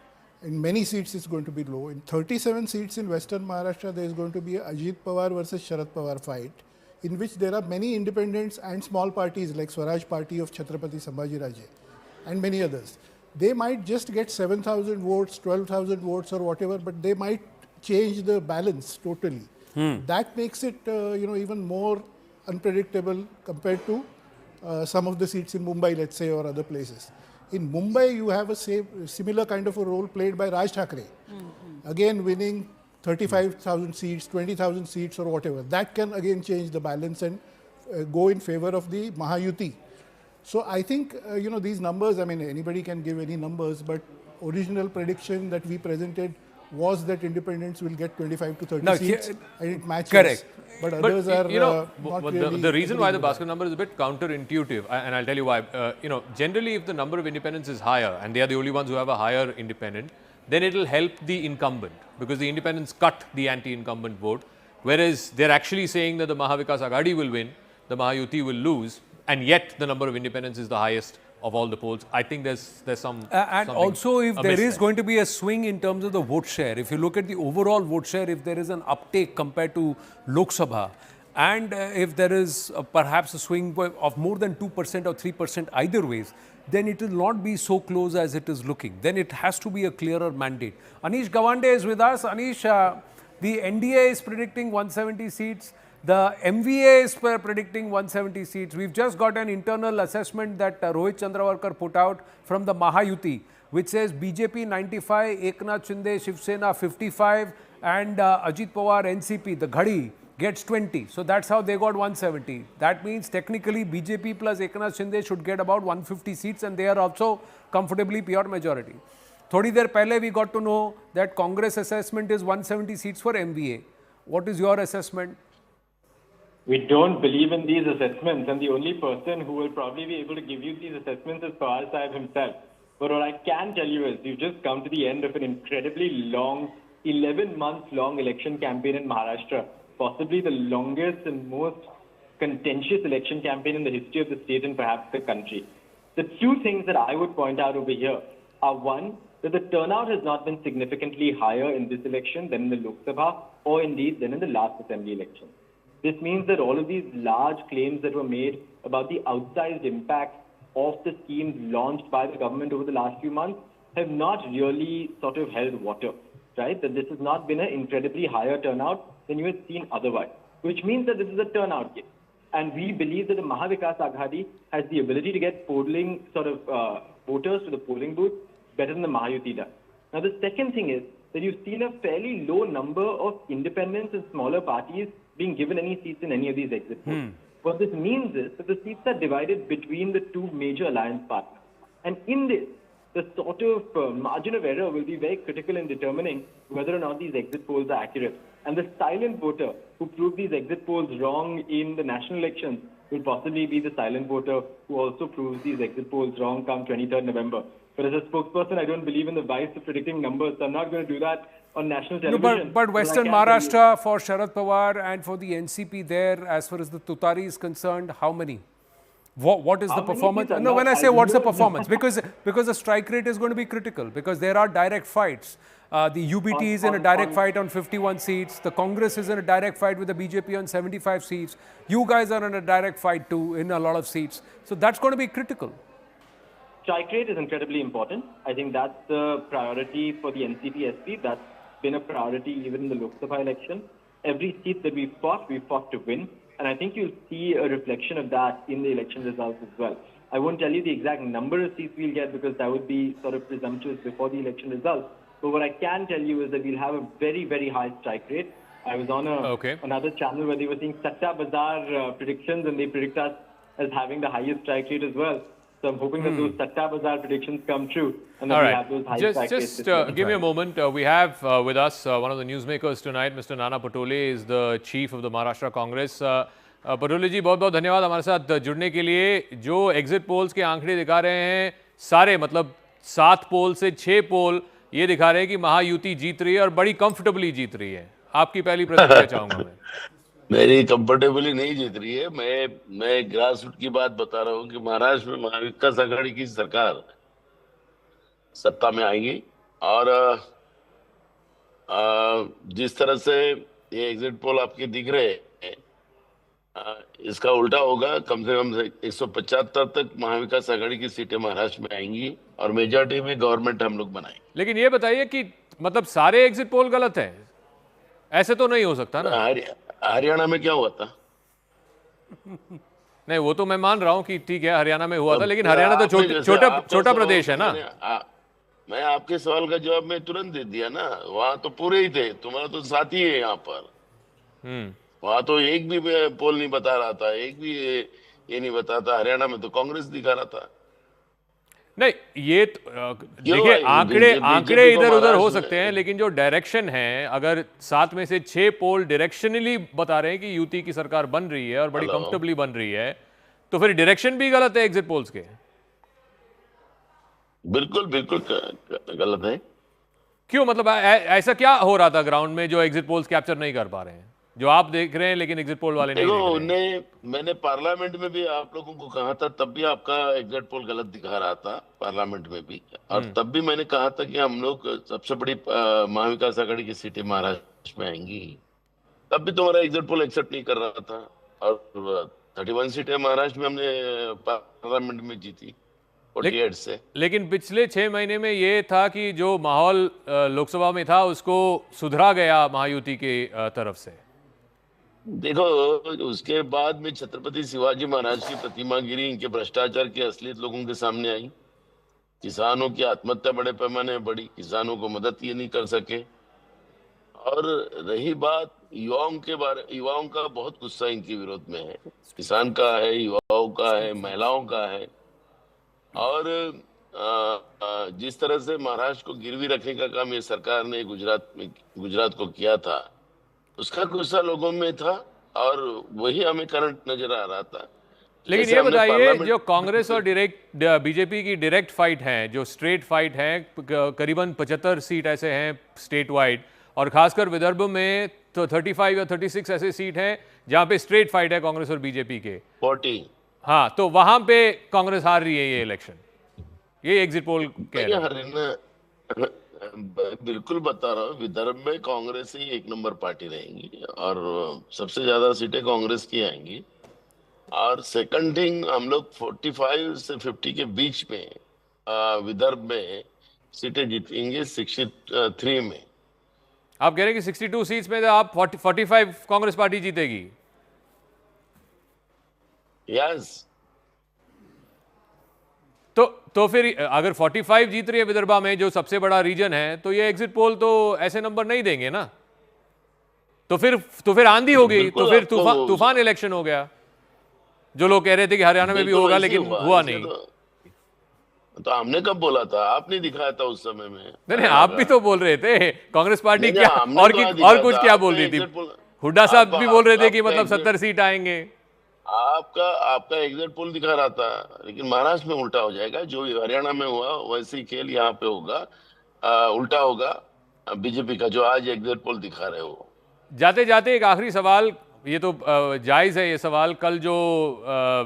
In many seats, it's going to be low. In 37 seats in Western Maharashtra, there is going to be a Ajit Pawar versus Sharad Pawar fight, in which there are many independents and small parties like Swaraj Party of Chhatrapati Sambhajiraje and many others. They might just get 7,000 votes, 12,000 votes or whatever, but they might change the balance totally. That makes it even more unpredictable compared to some of the seats in Mumbai, let's say, or other places. In Mumbai, you have a similar kind of a role played by Raj Thackeray. Again, winning 35,000 seats, 20,000 seats or whatever. That can again change the balance and go in favor of the Mahayuti. So I think, these numbers, I mean, anybody can give any numbers, but original prediction that we presented was that independents will get 25 to 30 seats, and it matches. Correct. But others are not really the reason why the Bhaskar number is a bit counterintuitive, and I'll tell you why. Generally, if the number of independents is higher, and they are the only ones who have a higher independent, then it will help the incumbent, because the independents cut the anti-incumbent vote, whereas they're actually saying that the Maha Vikas Aghadi will win, the Mahayuti will lose, and yet the number of independents is the highest of all the polls. I think there's some and also, if there is going to be a swing in terms of the vote share, if you look at the overall vote share, if there is an uptake compared to Lok Sabha, and if there is perhaps a swing of more than 2% or 3% either ways, then it will not be so close as it is looking. Then it has to be a clearer mandate. Anish Gawande is with us. Anish, the NDA is predicting 170 seats. The MVA is predicting 170 seats. We've just got an internal assessment that Rohit Chandravarkar put out from the Mahayuti, which says BJP 95, Eknath Shinde, Shiv Sena 55, and Ajit Pawar, NCP, the Ghadi, gets 20. So that's how they got 170. That means technically BJP plus Eknath Shinde should get about 150 seats, and they are also comfortably pure majority. Thodi der pehle we got to know that Congress assessment is 170 seats for MVA. What is your assessment? We don't believe in these assessments, and the only person who will probably be able to give you these assessments is Pawar Sahib himself. But what I can tell you is we've just come to the end of an incredibly long, 11-month-long election campaign in Maharashtra, possibly the longest and most contentious election campaign in the history of the state and perhaps the country. The two things that I would point out over here are, one, that the turnout has not been significantly higher in this election than in the Lok Sabha, or indeed than in the last assembly election. This means that all of these large claims that were made about the outsized impact of the schemes launched by the government over the last few months have not really sort of held water, right? That this has not been an incredibly higher turnout than you had seen otherwise, which means that this is a turnout game. And we believe that the Maha Vikas Aghadi has the ability to get polling voters to the polling booth better than the Mahayuti does. Now, the second thing is that you've seen a fairly low number of independents and smaller parties being given any seats in any of these exit polls. What this means is that the seats are divided between the two major alliance partners. And in this, the sort of margin of error will be very critical in determining whether or not these exit polls are accurate. And the silent voter who proved these exit polls wrong in the national elections will possibly be the silent voter who also proves these exit polls wrong come 23rd November. But as a spokesperson, I don't believe in the vice of predicting numbers, so I'm not going to do that on national television. But Western Maharashtra for Sharad Pawar and for the NCP there, as far as the Tutari is concerned, how many? What is the performance? No, when I say what's the performance, because the strike rate is going to be critical, because there are direct fights. The UBT is in a direct fight on 51 seats. The Congress is in a direct fight with the BJP on 75 seats. You guys are in a direct fight too in a lot of seats. So that's going to be critical. Strike rate is incredibly important. I think that's the priority for the NCP-SP. That's been a priority even in the Lok Sabha election. Every seat that we fought to win. And I think you'll see a reflection of that in the election results as well. I won't tell you the exact number of seats we'll get because that would be sort of presumptuous before the election results. But what I can tell you is that we'll have a very, very high strike rate. I was on another channel where they were seeing Satta Bazaar predictions, and they predict us as having the highest strike rate as well. So I'm hoping that those Satta Bazaar predictions come true and that All we right. have those high Just, strike rates just this year. give me a moment. We have with us one of the newsmakers tonight, Mr. Nana Patole, is the chief of the Maharashtra Congress. Patole जी बहुत बहुत धन्यवाद हमारे साथ जुड़ने के लिए। जो exit polls के आंकड़े दिखा रहे हैं सारे, मतलब 7 पोल से 6 पोल ये दिखा रहे हैं कि महायुति जीत रही है और बड़ी कंफर्टेबली जीत रही है। आपकी पहली प्रतिक्रिया चाहूंगा मैं। मेरी कंफर्टेबली नहीं जीत रही है। मैं ग्रास रूट की बात बता रहा हूँ कि महाराष्ट्र में महा विकास आघाड़ी की सरकार सत्ता में आएगी और जिस तरह से ये एग्जिट पोल आपके दिख रहे हैं इसका उल्टा होगा। कम से कम 175 तक महा विकास आघाड़ी की सीटें महाराष्ट्र में आएंगी और मेजॉरिटी में गवर्नमेंट हम लोग बनाएंगे। लेकिन ये बताइए कि मतलब सारे एग्जिट पोल गलत हैं, ऐसे तो नहीं हो सकता ना। हरियाणा में क्या हुआ था? नहीं, वो तो मैं मान रहा हूँ कि ठीक है हरियाणा में हुआ था, लेकिन हरियाणा तो छोटा प्रदेश है ना। मैं आपके सवाल का जवाब मैं तुरंत दे दिया ना। वहां तो पूरे ही थे, तुम्हारा तो साथी है यहाँ पर। वहां तो एक भी पोल नहीं बता रहा था, एक भी ये नहीं बताता। हरियाणा में तो कांग्रेस दिखा रहा था। नहीं, ये देखिए आंकड़े इधर उधर हो सकते हैं, लेकिन जो डायरेक्शन है, अगर 7 में से 6 पोल डायरेक्शनली बता रहे हैं कि यूटी की सरकार बन रही है और बड़ी कंफर्टेबली बन रही है, तो फिर डायरेक्शन भी गलत है एग्जिट पोल्स के। बिल्कुल गलत है। क्यों? मतलब ऐसा क्या हो रहा था ग्राउंड में जो एग्जिट पोल्स कैप्चर नहीं कर पा रहे हैं, जो आप देख रहे हैं लेकिन एग्जिट पोल वाले नहीं देख रहे हैं? मैंने पार्लियामेंट में भी आप लोगों को कहा था, तब भी आपका एग्जिट पोल गलत दिखा रहा था पार्लियामेंट में भी। और तब भी मैंने कहा था कि हम लोग सबसे बड़ी महा विकास आघाड़ी की सीटें महाराष्ट्र में आएंगी। तब भी तुम्हारा एग्जिट पोल एक्सेप्ट नहीं कर रहा था और 31 सीटें महाराष्ट्र में हमने पार्लियामेंट में जीती 48 से। लेकिन पिछले 6 महीने में ये था कि जो माहौल लोकसभा में था उसको सुधरा गया महायुति के तरफ से। देखो, उसके बाद में छत्रपति शिवाजी महाराज की प्रतिमा गिरी, इनके भ्रष्टाचार की असलियत लोगों के सामने आई। किसानों की आत्महत्या बड़े पैमाने बढ़ी, किसानों को मदद ये नहीं कर सके। और रही बात युवाओं का बहुत गुस्सा इनके विरोध में है। किसान का है, युवाओं का है, महिलाओं का है। और जिस तरह से महाराष्ट्र को गिरवी रखने का काम ये सरकार ने गुजरात को किया था, उसका गुस्सा लोगों में था और वही हमें करंट नजर आ रहा था। लेकिन ये बताइए, जो कांग्रेस और बीजेपी की डायरेक्ट फाइट है, जो स्ट्रेट फाइट है, करीबन 75 सीट ऐसे हैं स्टेट वाइड, और खासकर विदर्भ में तो 35 या 36 ऐसे सीट हैं जहां पे स्ट्रेट फाइट है कांग्रेस और बीजेपी के 40। हाँ, तो वहां पे कांग्रेस हार रही है ये इलेक्शन, ये एग्जिट पोल कह रहे हैं। बिल्कुल बता रहा हूँ, विदर्भ में कांग्रेस ही 1 नंबर पार्टी रहेंगी और सबसे ज्यादा सीटें कांग्रेस की आएंगी। और सेकंड थिंग, हम लोग 45 से 50 के बीच में विदर्भ में सीटें जीतेंगे 63 में। आप कह रहे हैं कि 62 सीट्स में आप 45 कांग्रेस पार्टी जीतेगी? यस। तो फिर अगर 45 जीत रही है विदर्भा में, जो सबसे बड़ा रीजन है, तो ये एग्जिट पोल तो ऐसे नंबर नहीं देंगे ना। तो फिर आंधी हो गई, तो फिर तूफान इलेक्शन हो गया। जो लोग कह रहे थे कि हरियाणा में भी होगा, लेकिन हुआ नहीं। तो हमने कब बोला था? आप नहीं दिखाया था उस समय में। नहीं, आप भी तो बोल रहे थे कांग्रेस पार्टी क्या और कुछ क्या बोल रही थी। हुड्डा साहब भी बोल रहे थे कि मतलब 70 सीट आएंगे। आपका एग्जिट पोल दिखा रहा था, लेकिन महाराष्ट्र में उल्टा हो जाएगा। जो हरियाणा में हुआ वैसे ही खेल यहाँ पे होगा, उल्टा होगा बीजेपी का, जो आज एग्जिट पोल दिखा रहे हो। जाते जाते एक आखिरी सवाल, ये तो जायज है ये सवाल। कल जो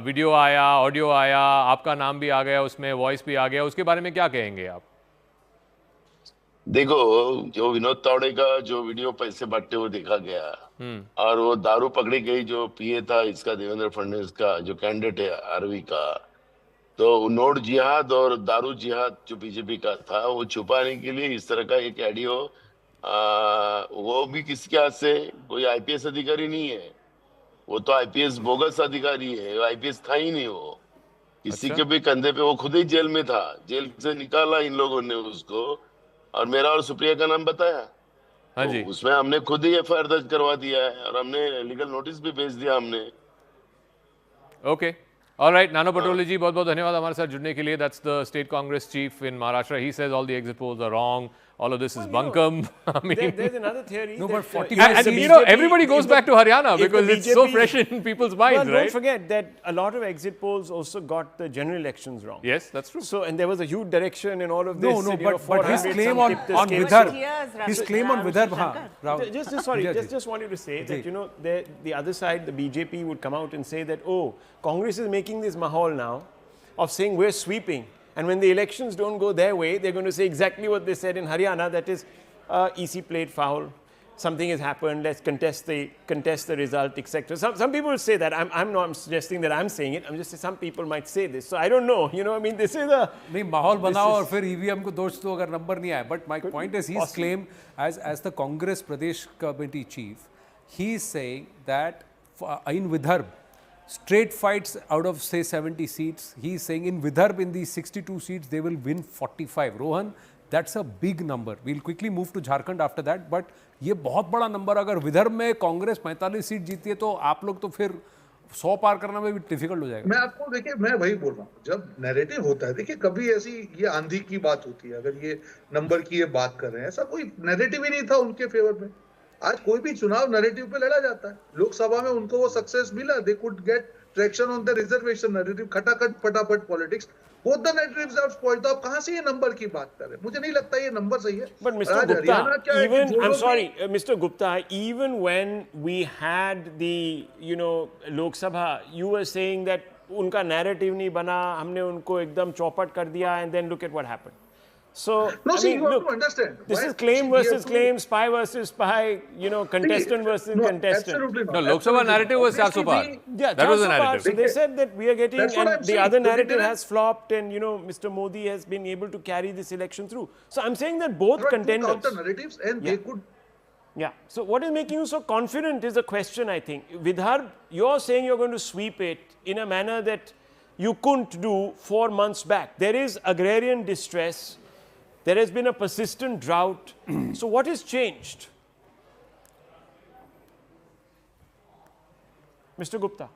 वीडियो आया, ऑडियो आया, आपका नाम भी आ गया उसमें, वॉइस भी आ गया, उसके बारे में क्या कहेंगे आप? देखो, जो विनोद तावड़े का जो वीडियो पैसे बांटते हुए देखा गया और वो दारू पकड़ी गई, जो पीए था इसका, देवेंद्र फडणवीस का जो कैंडिडेट है आरवी का, तो नोट जिहाद और दारू जिहाद जो बीजेपी का था, वो छुपाने के लिए इस तरह का एक ऑडियो, वो भी किसके हाथ से? कोई आईपीएस अधिकारी नहीं है, वो तो आईपीएस बोगस अधिकारी है, आईपीएस था ही नहीं वो। किसी के भी कंधे पे, वो खुद ही जेल में था, जेल से निकाला इन लोगों ने उसको और मेरा और सुप्रिया का नाम बताया। हाँ जी। तो उसमें हमने खुद ही एफआईआर दर्ज करवा दिया है और हमने लीगल नोटिस भी भेज दिया हमने। Okay, All right, Nano Patoli ji, बहुत बहुत धन्यवाद हमारे साथ जुड़ने के लिए. That's the state Congress chief in Maharashtra. He says all the exit polls are wrong. All of this is bunkum. I mean, There's another theory. No, that, but 45 and seats. you know, everybody goes back to Haryana if the because it's so BJP fresh in people's minds, well, right? don't forget that a lot of exit polls also got the general elections wrong. Yes, that's true. So, and there was a huge direction in all of this. No, and, you know, but his 400 claim some on tipped the on scale. Vidarbha, his claim on Vidarbha, Just want you to say that, you know, the other side, the BJP would come out and say that, oh, Congress is making this mahal now of saying we're sweeping. And when the elections don't go their way, they're going to say exactly what they said in Haryana, that is, EC played foul, something has happened, let's contest the result, etc. Some people will say that. I'm not suggesting that I'm saying it. I'm just saying some people might say this. So I don't know. You know, I mean, this is a... नहीं माहौल बनाओ और फिर EVM को दोष दो अगर number नहीं आए. But my point is, his claim as the Congress Pradesh Committee chief, he is saying that in Vidarbha, straight fights out of say 70 seats, he is saying in Vidarbha in these 62 seats they will win 45. Rohan, that's a big number. We'll quickly move to Jharkhand after that. But ये बहुत बड़ा number. अगर विदर्भ में Congress 45 seat जीती है तो आप लोग तो फिर 100 पार करना में भी डिफिकल्ट हो जाएगा. मैं आपको देखिए, मैं वही बोल रहा हूँ, जब नैरेटिव होता है, देखिए कभी ऐसी ये आंधी की बात होती है, अगर ये नंबर की ये बात कर रहे हैं, ऐसा कोई नैरेटिव ही नहीं था उनके फेवर में. आज कोई भी चुनाव नैरेटिव पे लड़ा जाता है. लोकसभा में उनको वो सक्सेस मिला, they could get traction on the reservation narrative, खटाखट फटाफट politics. Both the narratives are spoiled. तो आप कहां से ये नंबर की बात कर रहे हैं? मुझे नहीं लगता ये नंबर सही है. But Mr. Gupta, even I'm sorry, Mr. Gupta, even when we had the, you know, Lok Sabha, you were saying that उनका narrative नहीं बना, हमने उनको एकदम चौपट कर दिया, and then look at what happened. So, no, I see, mean, you have look, to understand. this is claim versus claim, spy versus spy, you know, contestant versus contestant. Absolutely not. No, Lok Sabha narrative was 400 par. Yeah, that was the narrative. So they said that we are getting, and the other narrative has flopped, and you know, Mr. Modi has been able to carry this election through. So I'm saying that both contenders. Counter narratives, and they could. Yeah. So what is making you so confident is the question, I think. Vidarbha, you're saying you're going to sweep it in a manner that you couldn't do 4 months back. There is agrarian distress. There has been a persistent drought. So what has changed? Mr. Gupta,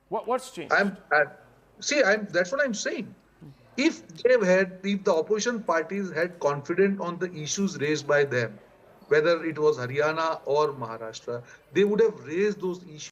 what's changed? That's what I'm saying. If the opposition parties had confidence on the issues raised by them, whether it was Haryana or Maharashtra, they would have raised those issues.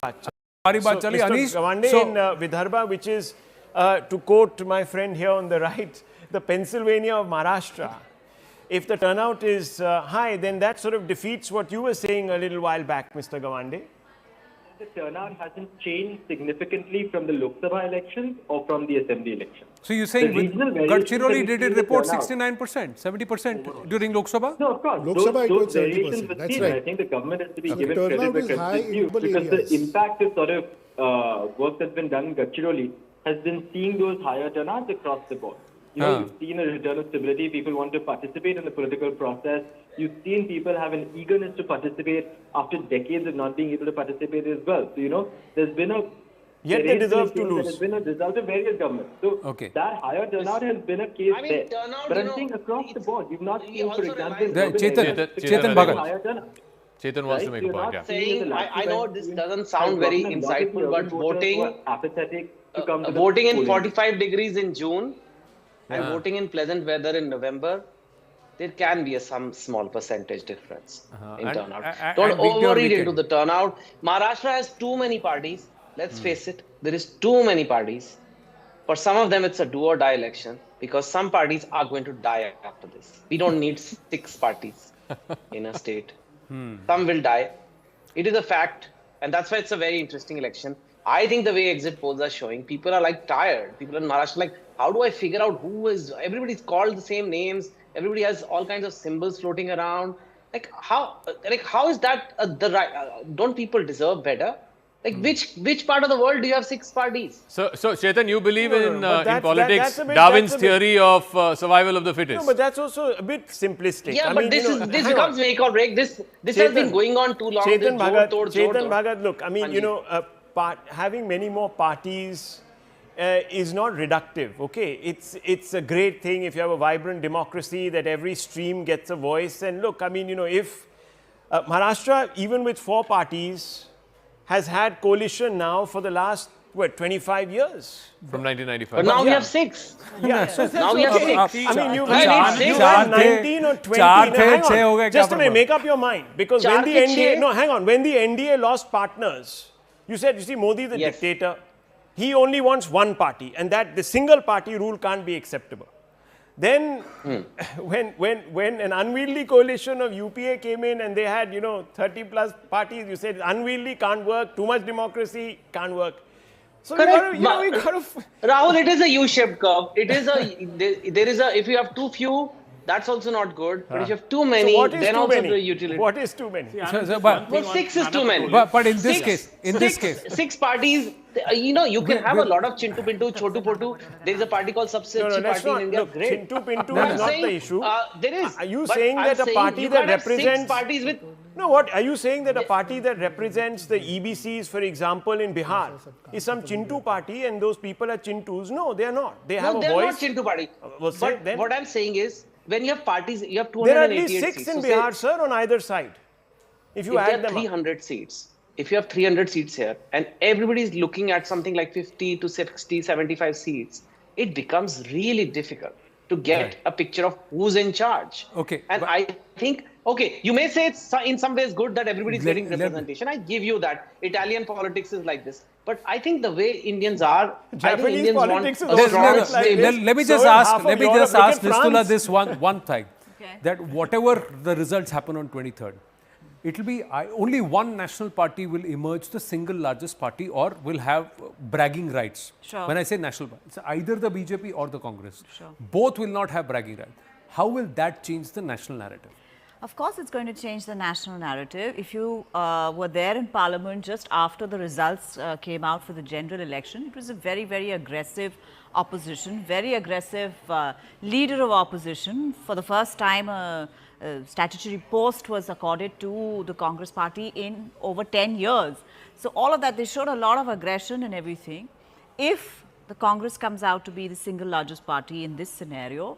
Mr. Gawande in Vidarbha, which is, to quote my friend here on the right, the Pennsylvania of Maharashtra. If the turnout is high, then that sort of defeats what you were saying a little while back, Mr. Gawande. The turnout hasn't changed significantly from the Lok Sabha elections or from the Assembly elections. So you're saying Gadchiroli did it report 69%, 70% during Lok Sabha? No, of course. Lok Sabha it was 70%. That's right. I think the government has to be So given the credit turnout where is credit high is in due, urban because areas. the impact of sort of work that's been done in Gadchiroli has been seeing those higher turnouts across the board. You know, you've seen a return of stability. People want to participate in the political process. You've seen people have an eagerness to participate after decades of not being able to participate as well. So, you know, there's been a Yet they deserve to lose. There's been a result of various governments. So that higher turnout has been a case there. But I'm saying across the board, you've not seen, for example, Chetan Bhagat. Chetan wants to make a point. Saying, I know this doesn't sound very insightful, but voting in 45 degrees in June and voting in pleasant weather in November, there can be some small percentage difference in turnout. Don't overread into the turnout. Maharashtra has too many parties. Let's face it, there is too many parties. For some of them, it's a do or die election because some parties are going to die after this. We don't need 6 parties in a state. Some will die. It is a fact. And that's why it's a very interesting election. I think the way exit polls are showing, people are like tired. People in Maharashtra like, how do I figure out who is, everybody's called the same names. Everybody has all kinds of symbols floating around. Like how is that the right, don't people deserve better? Like which part of the world do you have 6 parties? So Chetan, you believe in politics, Darwin's theory of survival of the fittest. No, but that's also a bit simplistic. Yeah, but this becomes make or break. This has been going on too long. Chetan Bhagat, look, I mean, you know, having many more parties is not reductive, okay? It's a great thing if you have a vibrant democracy that every stream gets a voice. And look, I mean, you know, if Maharashtra, even with 4 parties, has had coalition now for the last, 25 years? From 1995. But now we have 6. Yeah, so now we have 6. I mean, you had 19 or 20. Hang on, just a minute, make up your mind. Because when the NDA, no, hang on, when the NDA lost partners, you said, you see, Modi is a dictator. He only wants one party, and that the single party rule can't be acceptable. Then, when an unwieldy coalition of UPA came in and they had, you know, 30 plus parties, you said unwieldy can't work, too much democracy can't work. So we got to, Rahul, it is a U-shaped curve. It is there is a, if you have too few, that's also not good. But if you have too many, then also the utility. What is too many? Well, 6 is too many. But in this case, 6 parties, you know, you can have a lot of Chintu Pintu, Chotu Potu. There is a party called Subsidy Party in India. Look, Great. Chintu Pintu is not the issue. There is. Are you saying that a party that represents... 6 parties with... No, what? Are you saying that a party that represents the EBCs, for example, in Bihar, is some Chintu party and those people are Chintus? No, they are not. They have a voice. No, they are not Chintu party. But what I'm saying is, when you have parties, you have 288 there are at least 6 in Bihar, sir, on either side. If you add them 300 seats, if you have 300 seats here, and everybody is looking at something like 50 to 60, 75 seats, it becomes really difficult to get a picture of who's in charge. Okay. And I think, okay, you may say it's in some ways good that everybody's getting representation. I give you that. Italian politics is like this. But I think the way Indians are, Japanese politics is let me just ask Nistula this one thing. That whatever the results happen on 23rd, it will be only one national party will emerge the single largest party or will have bragging rights. Sure. When I say national party, it's either the BJP or the Congress. Sure. Both will not have bragging rights. How will that change the national narrative? Of course, it's going to change the national narrative. If you were there in Parliament just after the results came out for the general election, it was a very, very aggressive opposition, very aggressive leader of opposition. For the first time, a statutory post was accorded to the Congress party in over 10 years. So all of that, they showed a lot of aggression and everything. If the Congress comes out to be the single largest party in this scenario,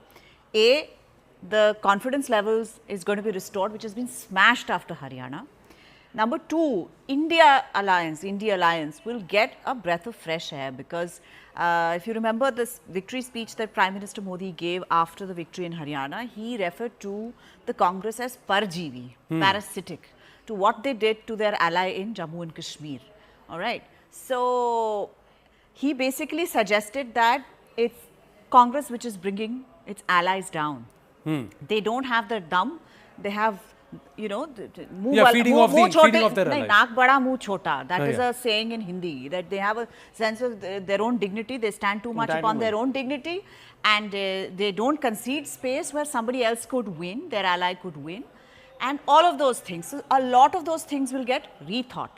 the confidence levels is going to be restored, which has been smashed after Haryana. Number 2, India Alliance will get a breath of fresh air because if you remember this victory speech that Prime Minister Modi gave after the victory in Haryana, he referred to the Congress as parjivi, parasitic, to what they did to their ally in Jammu and Kashmir. All right. So he basically suggested that it's Congress which is bringing its allies down. They don't have the dum. They have, you know, feeding off their allies. Naak bada, muh chota. That is a saying in Hindi, that they have a sense of their own dignity. They stand too much upon their own dignity, and they don't concede space where somebody else could win, their ally could win, and all of those things. So a lot of those things will get rethought.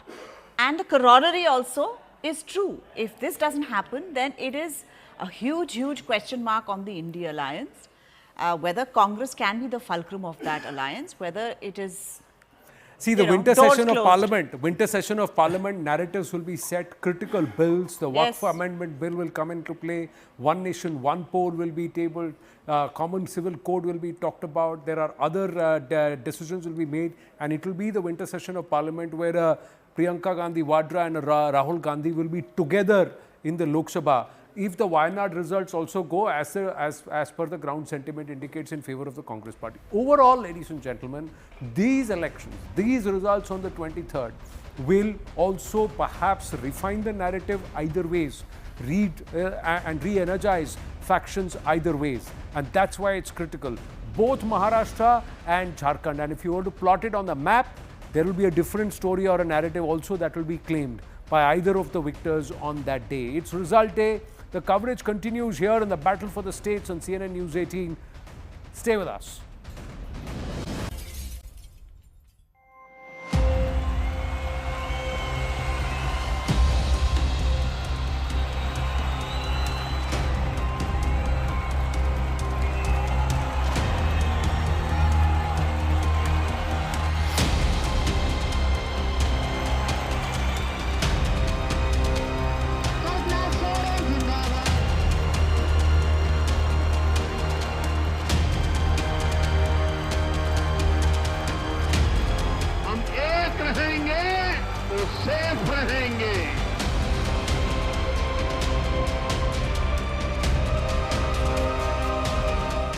And the corollary also is true. If this doesn't happen, then it is a huge question mark on the India alliance. Whether Congress can be the fulcrum of that alliance, whether it is. See, the winter session of Parliament, narratives will be set, critical bills, the Waqf Amendment Bill will come into play, One Nation, One Poll will be tabled, Common Civil Code will be talked about, there are other decisions will be made, and it will be the winter session of Parliament where Priyanka Gandhi Vadra and Rahul Gandhi will be together in the Lok Sabha. If the Wayanad results also go as per the ground sentiment indicates in favor of the Congress party. Overall, ladies and gentlemen, these elections, these results on the 23rd will also perhaps refine the narrative either ways, and re-energize factions either ways. And that's why it's critical. Both Maharashtra and Jharkhand. And if you were to plot it on the map, there will be a different story or a narrative also that will be claimed by either of the victors on that day. It's result day. The coverage continues here in the battle for the states on CNN News 18. Stay with us.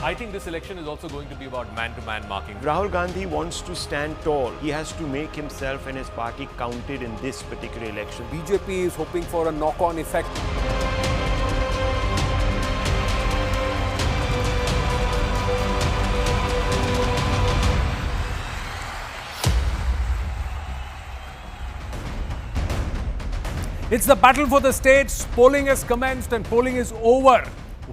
I think this election is also going to be about man-to-man marking. Rahul Gandhi wants to stand tall. He has to make himself and his party counted in this particular election. BJP is hoping for a knock-on effect. It's the battle for the states. Polling has commenced and polling is over.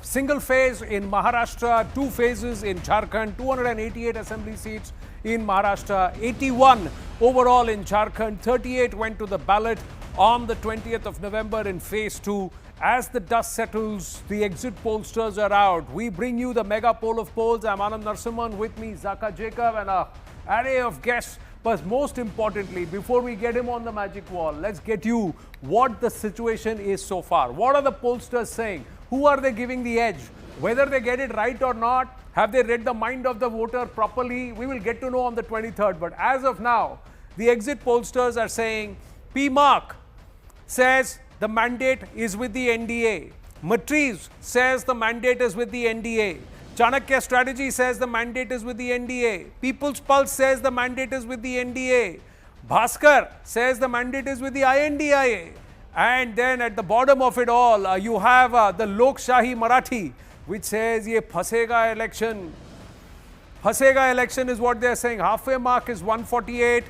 Single phase in Maharashtra, two phases in Jharkhand, 288 assembly seats in Maharashtra, 81 overall in Jharkhand, 38 went to the ballot on the 20th of November in phase 2. As the dust settles, the exit pollsters are out. We bring you the mega poll of polls. I'm Anand Narasimhan, with me Zaka Jacob and an array of guests. But most importantly, before we get him on the magic wall, let's get you what the situation is so far. What are the pollsters saying? Who are they giving the edge? Whether they get it right or not, have they read the mind of the voter properly? We will get to know on the 23rd. But as of now, the exit pollsters are saying P-MarQ says the mandate is with the NDA. Matrize says the mandate is with the NDA. Chanakya strategy says the mandate is with the NDA. People's Pulse says the mandate is with the NDA. Bhaskar says the mandate is with the INDIA. And then at the bottom of it all, you have the Lokshahi Marathi, which says, ye phasega election. Phasega election is what they are saying. Halfway mark is 148,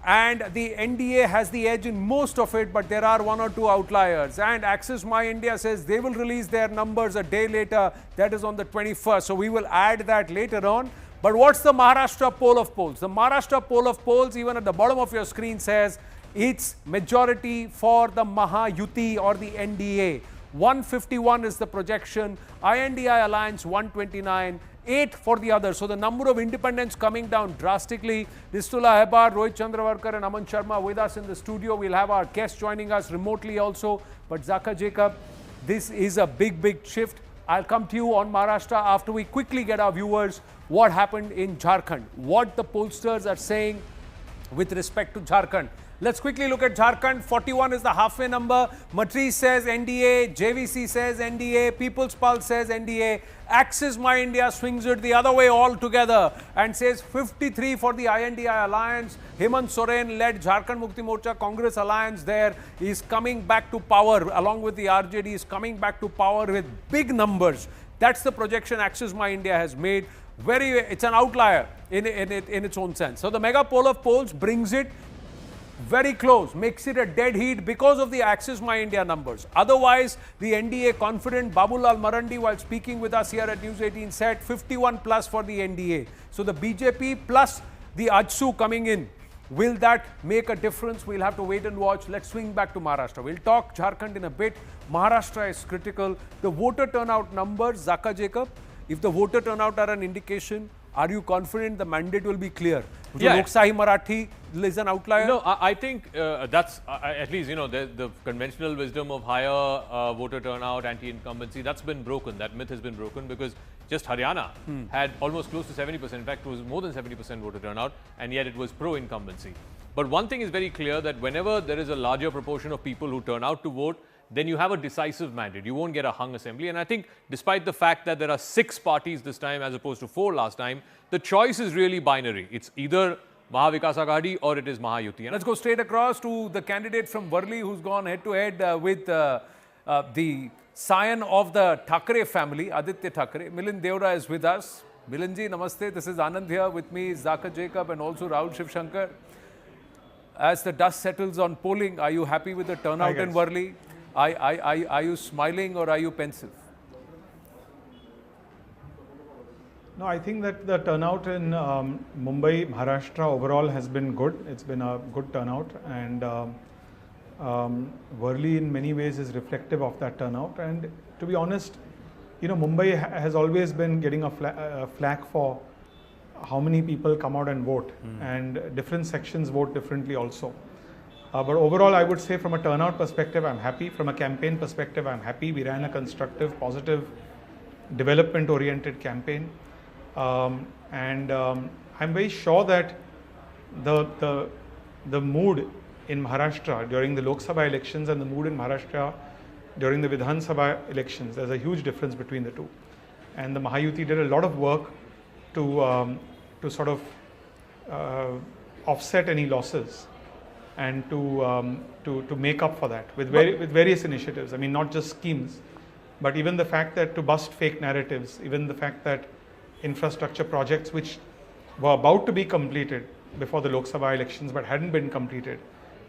and the NDA has the edge in most of it, but there are one or two outliers. And Access My India says they will release their numbers a day later, that is on the 21st. So we will add that later on. But what's the Maharashtra poll of polls? The Maharashtra poll of polls, even at the bottom of your screen, says it's majority for the Mahayuti or the NDA. 151 is the projection, INDI alliance 129, 8 for the others. So the number of independents coming down drastically. Nistula Hebar, Rohit Chandravarkar and Aman Sharma with us in the studio. We'll have our guests joining us remotely also. But Zaka Jacob, this is a big shift. I'll come to you on Maharashtra after we quickly get our viewers what happened in Jharkhand, what the pollsters are saying with respect to Jharkhand. Let's quickly look at Jharkhand. 41 is the halfway number. Matrize says NDA, JVC says NDA, People's Pulse says NDA. Access My India swings it the other way altogether and says 53 for the INDI alliance. Hemant Soren-led Jharkhand Mukti Morcha Congress alliance there is coming back to power, along with the RJD, is coming back to power with big numbers. That's the projection Access My India has made. It's an outlier in its own sense. So the mega poll of polls brings it very close, makes it a dead heat because of the Access My India numbers. Otherwise, the NDA confident Babulal Marandi, while speaking with us here at News 18, said 51 plus for the NDA. So the BJP plus the Ajsu coming in Will that make a difference? We'll have to wait and watch. Let's swing back to Maharashtra. We'll talk Jharkhand in a bit. Maharashtra is critical. The voter turnout numbers, Zaka Jacob, if the voter turnout are an indication, are you confident the mandate will be clear? Yeah. Lokshahi Marathi is an outlier? No, I think that's at least, the conventional wisdom of higher voter turnout, anti-incumbency, that's been broken. That myth has been broken because just Haryana had almost close to 70%. In fact, it was more than 70% voter turnout, and yet it was pro-incumbency. But one thing is very clear, that whenever there is a larger proportion of people who turn out to vote, then you have a decisive mandate. You won't get a hung assembly. And I think despite the fact that there are 6 parties this time as opposed to 4 last time, the choice is really binary. It's either Maha Vikas Aghadi or it is Mahayuti. And let's go straight across to the candidate from Worli who's gone head-to-head with the scion of the Thakre family, Aditya Thakre. Milind Deora is with us. Milindji, namaste. This is Anand here. With me is Zaka Jacob and also Rahul Shivshankar. As the dust settles on polling, are you happy with the turnout in Worli? Are you smiling or are you pensive? No, I think that the turnout in Mumbai, Maharashtra overall has been good. It's been a good turnout, and Worli in many ways is reflective of that turnout. And to be honest, Mumbai has always been getting a flack for how many people come out and vote, and different sections vote differently also. But overall, I would say from a turnout perspective, I'm happy. From a campaign perspective, I'm happy. We ran a constructive, positive, development-oriented campaign. And I'm very sure that the mood in Maharashtra during the Lok Sabha elections and the mood in Maharashtra during the Vidhan Sabha elections, there's a huge difference between the two. And the Mahayuti did a lot of work to sort of offset any losses and to make up for that with various initiatives. I mean, not just schemes, but even the fact that to bust fake narratives, even the fact that infrastructure projects which were about to be completed before the Lok Sabha elections but hadn't been completed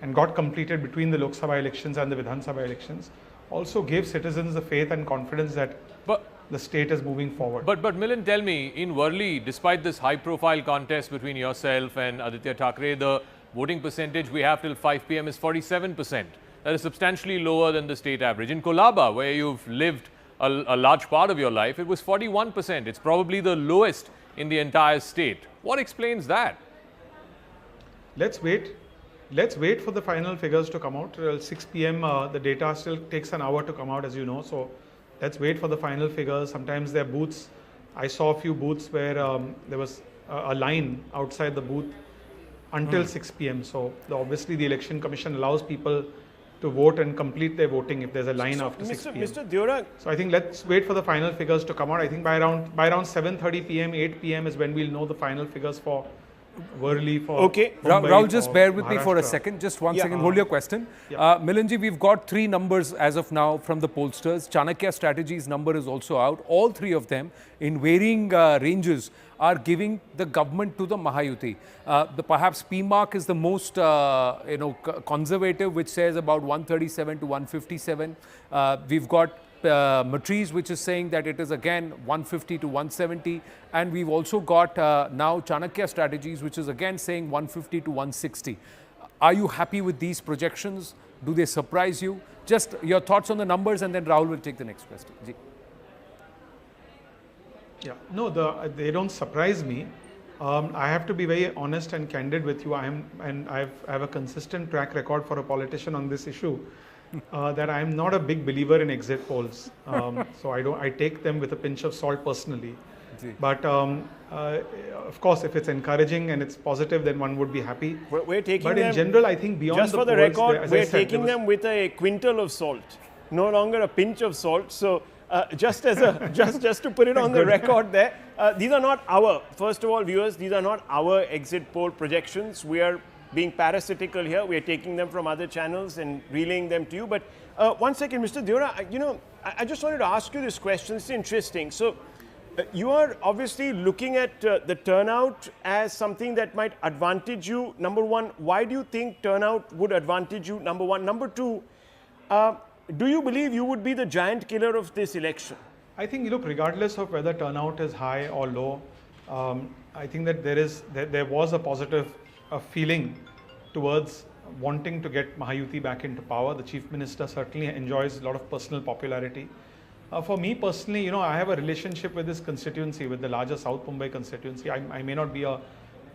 and got completed between the Lok Sabha elections and the Vidhan Sabha elections also gave citizens the faith and confidence that the state is moving forward. But Milind, tell me, in Worli, despite this high-profile contest between yourself and Aditya Thakre, the voting percentage we have till 5 p.m. is 47%. That is substantially lower than the state average. In Kolaba, where you've lived a large part of your life, it was 41%. It's probably the lowest in the entire state. What explains that? Let's wait. Let's wait for the final figures to come out. Till 6 p.m. The data still takes an hour to come out, as you know. So let's wait for the final figures. Sometimes there are booths. I saw a few booths where there was a line outside the booth until 6 p.m. So obviously the Election Commission allows people to vote and complete their voting if there's a line after 6 p.m. Mr. Deora, so I think let's wait for the final figures to come out. I think by around 7:30 p.m., 8 p.m. is when we'll know the final figures for Worli, for okay. Rahul, just bear with me for a second. Just one second. Hold your question. Milindji, we've got 3 numbers as of now from the pollsters. Chanakya Strategies number is also out. All 3 of them in varying ranges are giving the government to the Mahayuti. Perhaps P-MarQ is the most conservative, which says about 137 to 157. We've got Matrize, which is saying that it is again 150 to 170, and we've also got now Chanakya Strategies, which is again saying 150 to 160. Are you happy with these projections? Do they surprise you? Just your thoughts on the numbers, and then Rahul will take the next question. Ji. Yeah, no, they don't surprise me. I have to be very honest and candid with you. I have a consistent track record for a politician on this issue. That I am not a big believer in exit polls, so I take them with a pinch of salt personally. But of course, if it's encouraging and it's positive, then one would be happy. We're taking but them, in general, I think beyond just the for the polls, record, we're taking them with a quintal of salt, no longer a pinch of salt. So just as a just to put it on the record there, these are not our. First of all, viewers, these are not our exit poll projections. We are being parasitical here. We are taking them from other channels and relaying them to you. But one second, Mr. Deora, I just wanted to ask you this question. It's interesting. So you are obviously looking at the turnout as something that might advantage you. Number one, why do you think turnout would advantage you? Number one. Number two, do you believe you would be the giant killer of this election? I think, look, regardless of whether turnout is high or low, I think that there was a positive a feeling towards wanting to get Mahayuti back into power. The Chief Minister certainly enjoys a lot of personal popularity. For me personally, I have a relationship with this constituency, with the larger South Mumbai constituency. I may not be a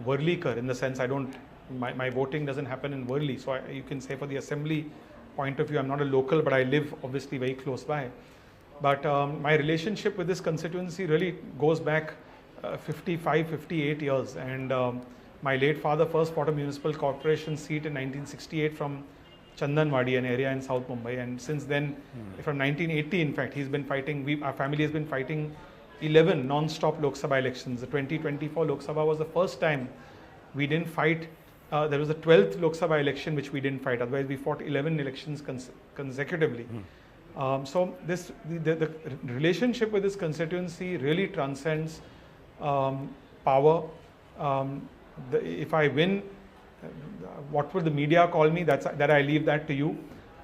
Worlikar in the sense my voting doesn't happen in Worli. So you can say for the assembly point of view, I'm not a local, but I live obviously very close by. But my relationship with this constituency really goes back 55, 58 years. And my late father first fought a municipal corporation seat in 1968 from Chandanwadi, an area in South Mumbai. And since then, from 1980, in fact, he's been fighting, our family has been fighting 11 non-stop Lok Sabha elections. The 2024 Lok Sabha was the first time we didn't fight. There was the 12th Lok Sabha election which we didn't fight. Otherwise, we fought 11 elections consecutively. So the relationship with this constituency really transcends power. If I win, what would the media call me? That I leave that to you.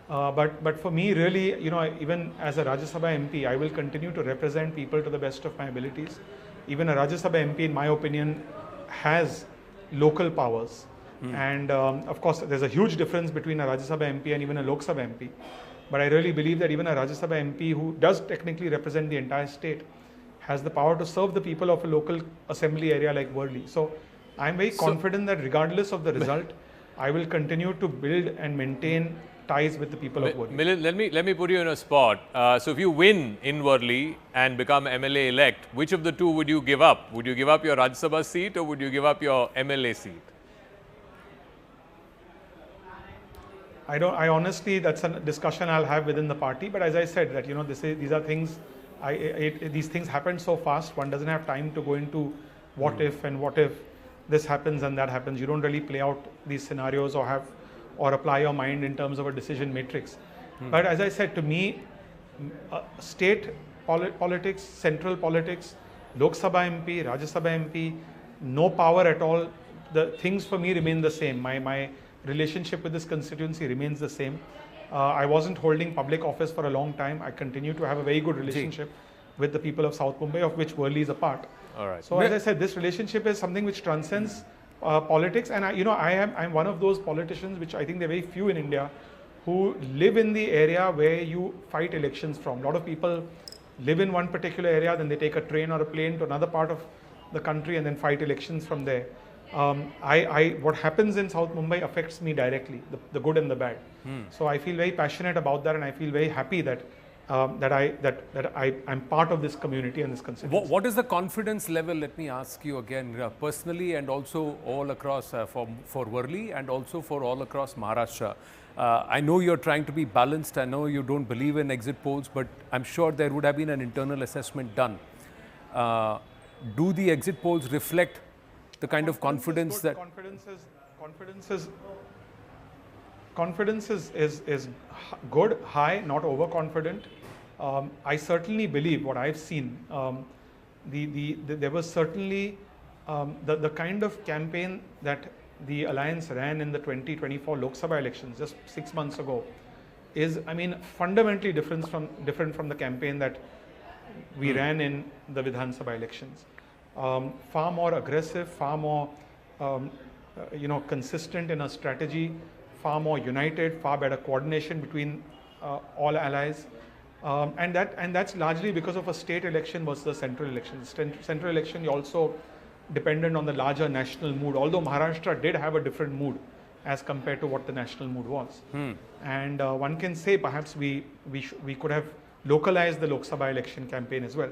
But for me, really, even as a Rajya Sabha MP, I will continue to represent people to the best of my abilities. Even a Rajya Sabha MP, in my opinion, has local powers. And of course, there's a huge difference between a Rajya Sabha MP and even a Lok Sabha MP. But I really believe that even a Rajya Sabha MP who does technically represent the entire state has the power to serve the people of a local assembly area like Worli. So I'm very confident that regardless of the result, I will continue to build and maintain ties with the people of Worli. Milind, let me put you in a spot. So if you win in Worli and become MLA elect, which of the two would you give up? Would you give up your Rajya Sabha seat or would you give up your MLA seat? I honestly, that's a discussion I'll have within the party. But as I said, that these are things. These things happen so fast. One doesn't have time to go into what if and what if this happens and that happens. You don't really play out these scenarios or apply your mind in terms of a decision matrix. But as I said, to me, state politics, central politics, Lok Sabha MP, Rajya Sabha MP, no power at all. The things for me remain the same. My relationship with this constituency remains the same. I wasn't holding public office for a long time. I continue to have a very good relationship with the people of South Mumbai, of which Worli is a part. All right. So as I said, this relationship is something which transcends politics, and I'm one of those politicians, which I think there are very few in India, who live in the area where you fight elections from. A lot of people live in one particular area, then they take a train or a plane to another part of the country and then fight elections from there. What happens in South Mumbai affects me directly, the good and the bad. So I feel very passionate about that, and I feel very happy that I'm part of this community and this constituency. What is the confidence level? Let me ask you again, personally, and also all across for Worli and also for all across Maharashtra. I know you're trying to be balanced. I know you don't believe in exit polls, but I'm sure there would have been an internal assessment done. Do the exit polls reflect the kind of confidence that confidence is good, high, not overconfident. I certainly believe what I've seen. There was certainly the kind of campaign that the alliance ran in the 2024 Lok Sabha elections just 6 months ago is, fundamentally different from the campaign that we ran in the Vidhan Sabha elections. Far more aggressive, far more consistent in our strategy, far more united, far better coordination between all allies, and that's largely because of a state election versus a central election. Central election, you also dependent on the larger national mood. Although Maharashtra did have a different mood as compared to what the national mood was, and one can say perhaps we could have localized the Lok Sabha election campaign as well.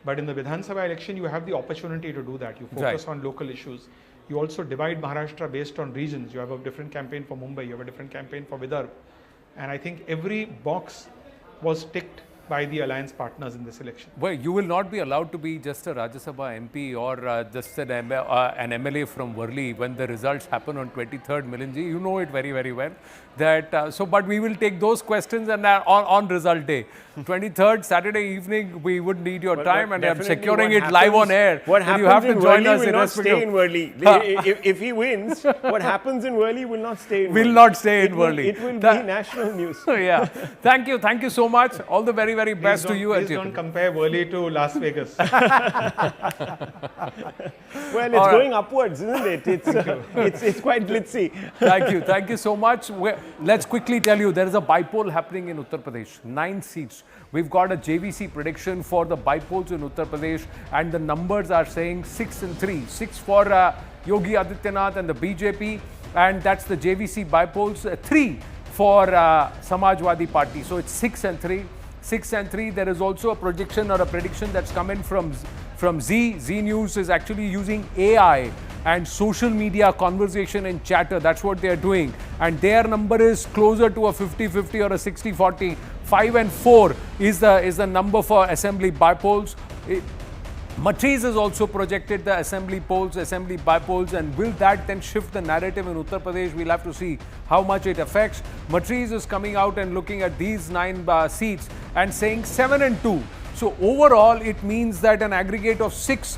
But in the Vidhan Sabha election, you have the opportunity to do that. You focus on local issues. You also divide Maharashtra based on regions. You have a different campaign for Mumbai. You have a different campaign for Vidarbha. And I think every box was ticked by the alliance partners in this election. Well, you will not be allowed to be just a Rajya Sabha MP or just an MLA from Worli when the results happen on 23rd, Milinji. You know it very, very well. But we will take those questions and on result day. 23rd, Saturday evening, we would need your time, and I'm securing it live on air. What happens you have to in join Worli us will not stay in Worli. If he wins, what happens in Worli will not stay in Worli. Will not stay in Worli. It will be national news. Yeah. Thank you so much. All the very very best to you. Please don't compare Worli to Las Vegas. Well, it's going upwards, isn't it? It's quite glitzy. Thank you so much. Let's quickly tell you, there is a bypoll happening in Uttar Pradesh, 9 seats. We've got a JVC prediction for the bypolls in Uttar Pradesh, and the numbers are saying 6 and 3. 6 for Yogi Adityanath and the BJP, and that's the JVC bypolls. 3 for Samajwadi Party. So it's 6 and 3. 6 and 3. There is also a projection or a prediction that's come in from Z. Z News is actually using AI and social media conversation and chatter. That's what they are doing. And their number is closer to a 50-50 or a 60-40. 5 and 4 is the number for assembly bypolls. Matrize has also projected the assembly bypolls, and will that then shift the narrative in Uttar Pradesh? We'll have to see how much it affects. Matrize is coming out and looking at these 9 seats and saying 7 and 2. So overall, it means that an aggregate of 6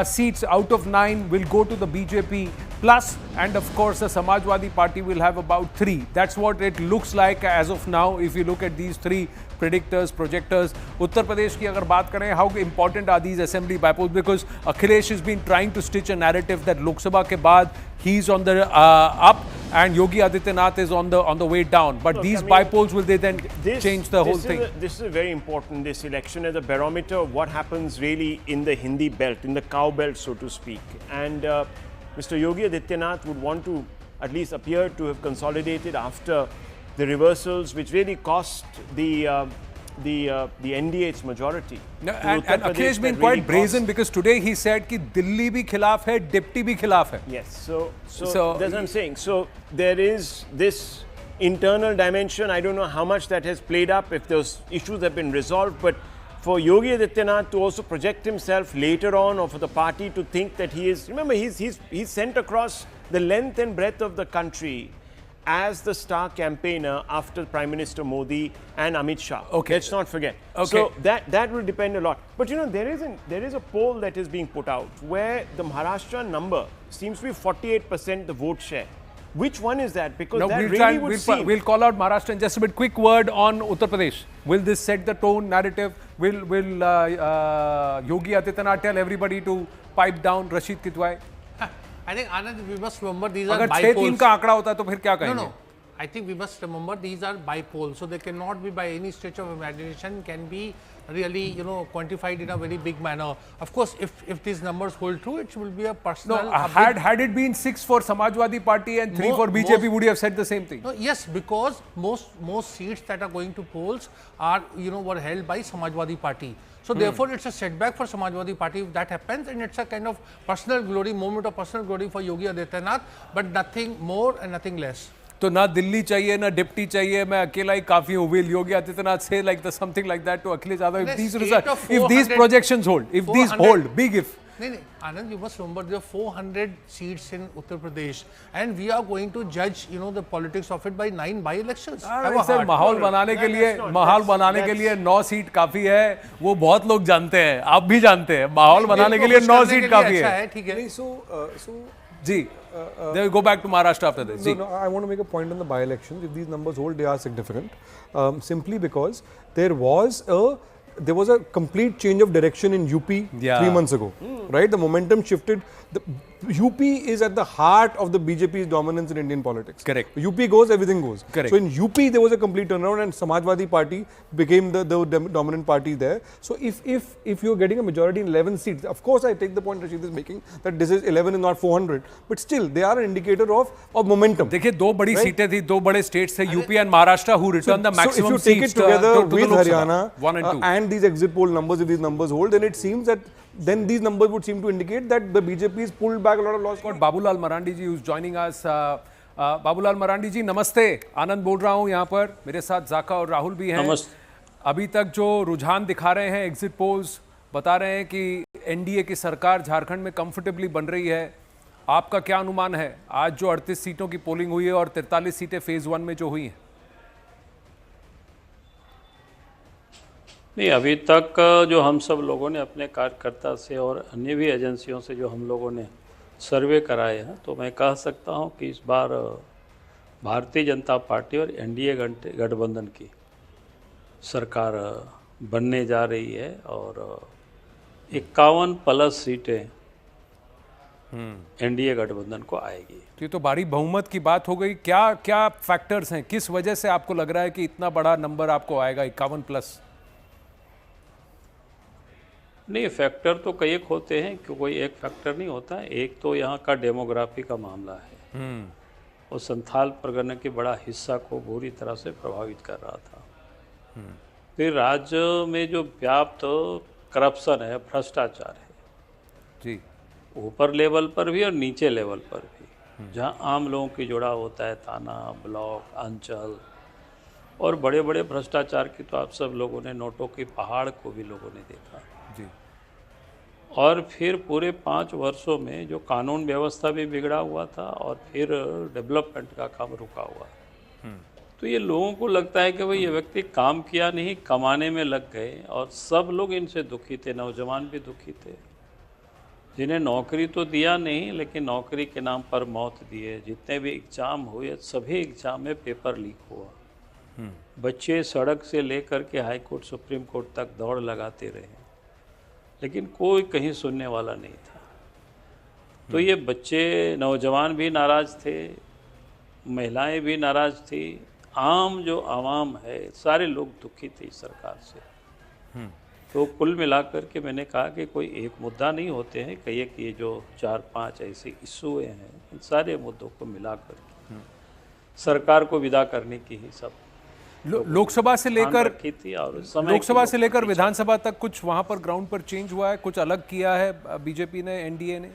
seats out of 9 will go to the BJP plus, and of course the Samajwadi Party will have about 3. That's what it looks like as of now if you look at these 3 predictors, projectors. Uttar Pradesh ki agar baat kare, how important are these assembly bypolls? Because Akhilesh has been trying to stitch a narrative that Lok Sabha ke baad he's on the up and Yogi Adityanath is on the way down. But these bypolls, will they then change the whole thing? This is very important, this election, as a barometer of what happens really in the Hindi belt, in the cow belt, so to speak. And Mr. Yogi Adityanath would want to at least appear to have consolidated after the reversals, which really cost the NDA its majority. No, and Akhilesh has been quite brazen, because today he said कि दिल्ली भी खिलाफ है, deputy भी खिलाफ है. Yes, so that's what I'm saying. So there is this internal dimension. I don't know how much that has played up, if those issues have been resolved, but for Yogi Adityanath to also project himself later on, or for the party to think that he is, remember, he's sent across the length and breadth of the country as the star campaigner after Prime Minister Modi and Amit Shah. Okay. Let's not forget. Okay. So that will depend a lot. But you know, there is a poll that is being put out where the Maharashtra number seems to be 48% the vote share. Which one is that? Because No, that we'll really would seem... We'll call out Maharashtra in just a bit. Quick word on Uttar Pradesh. Will this set the tone, narrative? Will Yogi Adityanath tell everybody to pipe down? Rashid Kitwai? I think, Anand, we must remember these are अगर bypolls. 6-3 का आंकड़ा होता तो फिर क्या कहेंगे? No. I think we must remember these are bypolls, so they cannot be by any stretch of imagination can be really, quantified in a very big manner. Of course, if these numbers hold true, it will be a personal. No, had it been 6 for Samajwadi Party and 3 for BJP, would you have said the same thing? No, yes, because most seats that are going to polls are, were held by Samajwadi Party. So therefore, it's a setback for Samajwadi Party if that happens, and it's a kind of personal glory, moment of personal glory for Yogi Adityanath, but nothing more and nothing less. तो ना दिल्ली चाहिए ना deputy चाहिए, मैं अकेला ही काफी हूँ. Will Yogi Adityanath say something like that to Akhilesh Yadav? If these projections hold, if these hold, big if. No, Anand, you must remember there are 400 seats in Uttar Pradesh, and we are going to judge, the politics of it by 9 by-elections. Sir, माहौल बनाने के लिए 9 seat काफी है, वो बहुत लोग जानते हैं, आप भी जानते हैं. माहौल बनाने के लिए 9 सीट काफी है. ठीक है. जी. Then we go back to Maharashtra after this. No, I want to make a point on the by-elections. If these numbers hold, they are significant. Simply because there was a complete change of direction in UP 3 months ago. Right? The momentum shifted. The UP is at the heart of the BJP's dominance in Indian politics. Correct. UP goes, everything goes. Correct. So in UP there was a complete turnaround, and Samajwadi Party became the dominant party there. So if you're getting a majority in 11 seats, of course I take the point Rashid is making that this is 11 is not 400, but still they are an indicator of momentum. देखिए, 2 बड़ी सीटें थी, 2 बड़े states थे, UP and Maharashtra, who returned the maximum seats. So if you take it together with Haryana 1 and 2 and these exit poll numbers, if these numbers hold, then it seems that these numbers would seem to indicate that the BJP has pulled back a lot of loss. Got Babulal Marandi ji who's joining us. Babulal Marandi ji, नमस्ते. आनंद बोल रहा हूँ यहाँ पर. मेरे साथ जाका और राहुल भी हैं. अभी तक जो रुझान दिखा रहे हैं एग्जिट पोल्स बता रहे हैं कि एनडीए की सरकार झारखंड में कंफर्टेबली बन रही है. आपका क्या अनुमान है? आज जो 38 सीटों की पोलिंग हुई है और 43 सीटें फेज 1 में जो हुई हैं. नहीं, अभी तक जो हम सब लोगों ने अपने कार्यकर्ता से और अन्य भी एजेंसियों से जो हम लोगों ने सर्वे कराए हैं, तो मैं कह सकता हूं कि इस बार भारतीय जनता पार्टी और एनडीए गठबंधन की सरकार बनने जा रही है और 51 प्लस सीटें एनडीए गठबंधन को आएगी। तो ये तो भारी बहुमत की बात हो गई। क्या क्या फैक्टर्स हैं, किस वजह से आपको लग रहा है कि इतना बड़ा नंबर आपको आएगा 51 प्लस? नहीं, फैक्टर तो कई एक होते हैं, क्यों कोई एक फैक्टर नहीं होता है। एक तो यहाँ का डेमोग्राफी का मामला है और संथाल परगना के बड़ा हिस्सा को बुरी तरह से प्रभावित कर रहा था। फिर राज्य में जो व्याप्त करप्शन है, भ्रष्टाचार है जी, ऊपर लेवल पर भी और नीचे लेवल पर भी, जहाँ आम लोगों की जुड़ा होता है, थाना, ब्लॉक, अंचल, और बड़े बड़े भ्रष्टाचार की तो आप सब लोगों ने नोटों के पहाड़ को भी लोगों ने देखा जी। और फिर पूरे 5 वर्षों में जो कानून व्यवस्था भी बिगड़ा हुआ था और फिर डेवलपमेंट का काम रुका हुआ। तो ये लोगों को लगता है कि भाई ये व्यक्ति काम किया नहीं, कमाने में लग गए, और सब लोग इनसे दुखी थे, नौजवान भी दुखी थे, जिन्हें नौकरी तो दिया नहीं लेकिन नौकरी के नाम पर मौत दिए। जितने भी एग्ज़ाम हुए सभी एग्ज़ाम में पेपर लीक हुआ। बच्चे सड़क से लेकर के हाई कोर्ट, सुप्रीम कोर्ट तक दौड़ लगाते रहे, लेकिन कोई कहीं सुनने वाला नहीं था। तो ये बच्चे, नौजवान भी नाराज़ थे, महिलाएं भी नाराज़ थी, आम जो आवाम है सारे लोग दुखी थे इस सरकार से। तो कुल मिलाकर के मैंने कहा कि कोई एक मुद्दा नहीं होते हैं, कई एक ये जो 4-5 ऐसे इशू हैं, इन सारे मुद्दों को मिलाकर के सरकार को विदा करने की ही सब लोकसभा से लेकर लोकसभा से लेकर विधानसभा तक कुछ वहां पर ग्राउंड पर चेंज हुआ है, कुछ अलग किया है बीजेपी ने, एनडीए ने?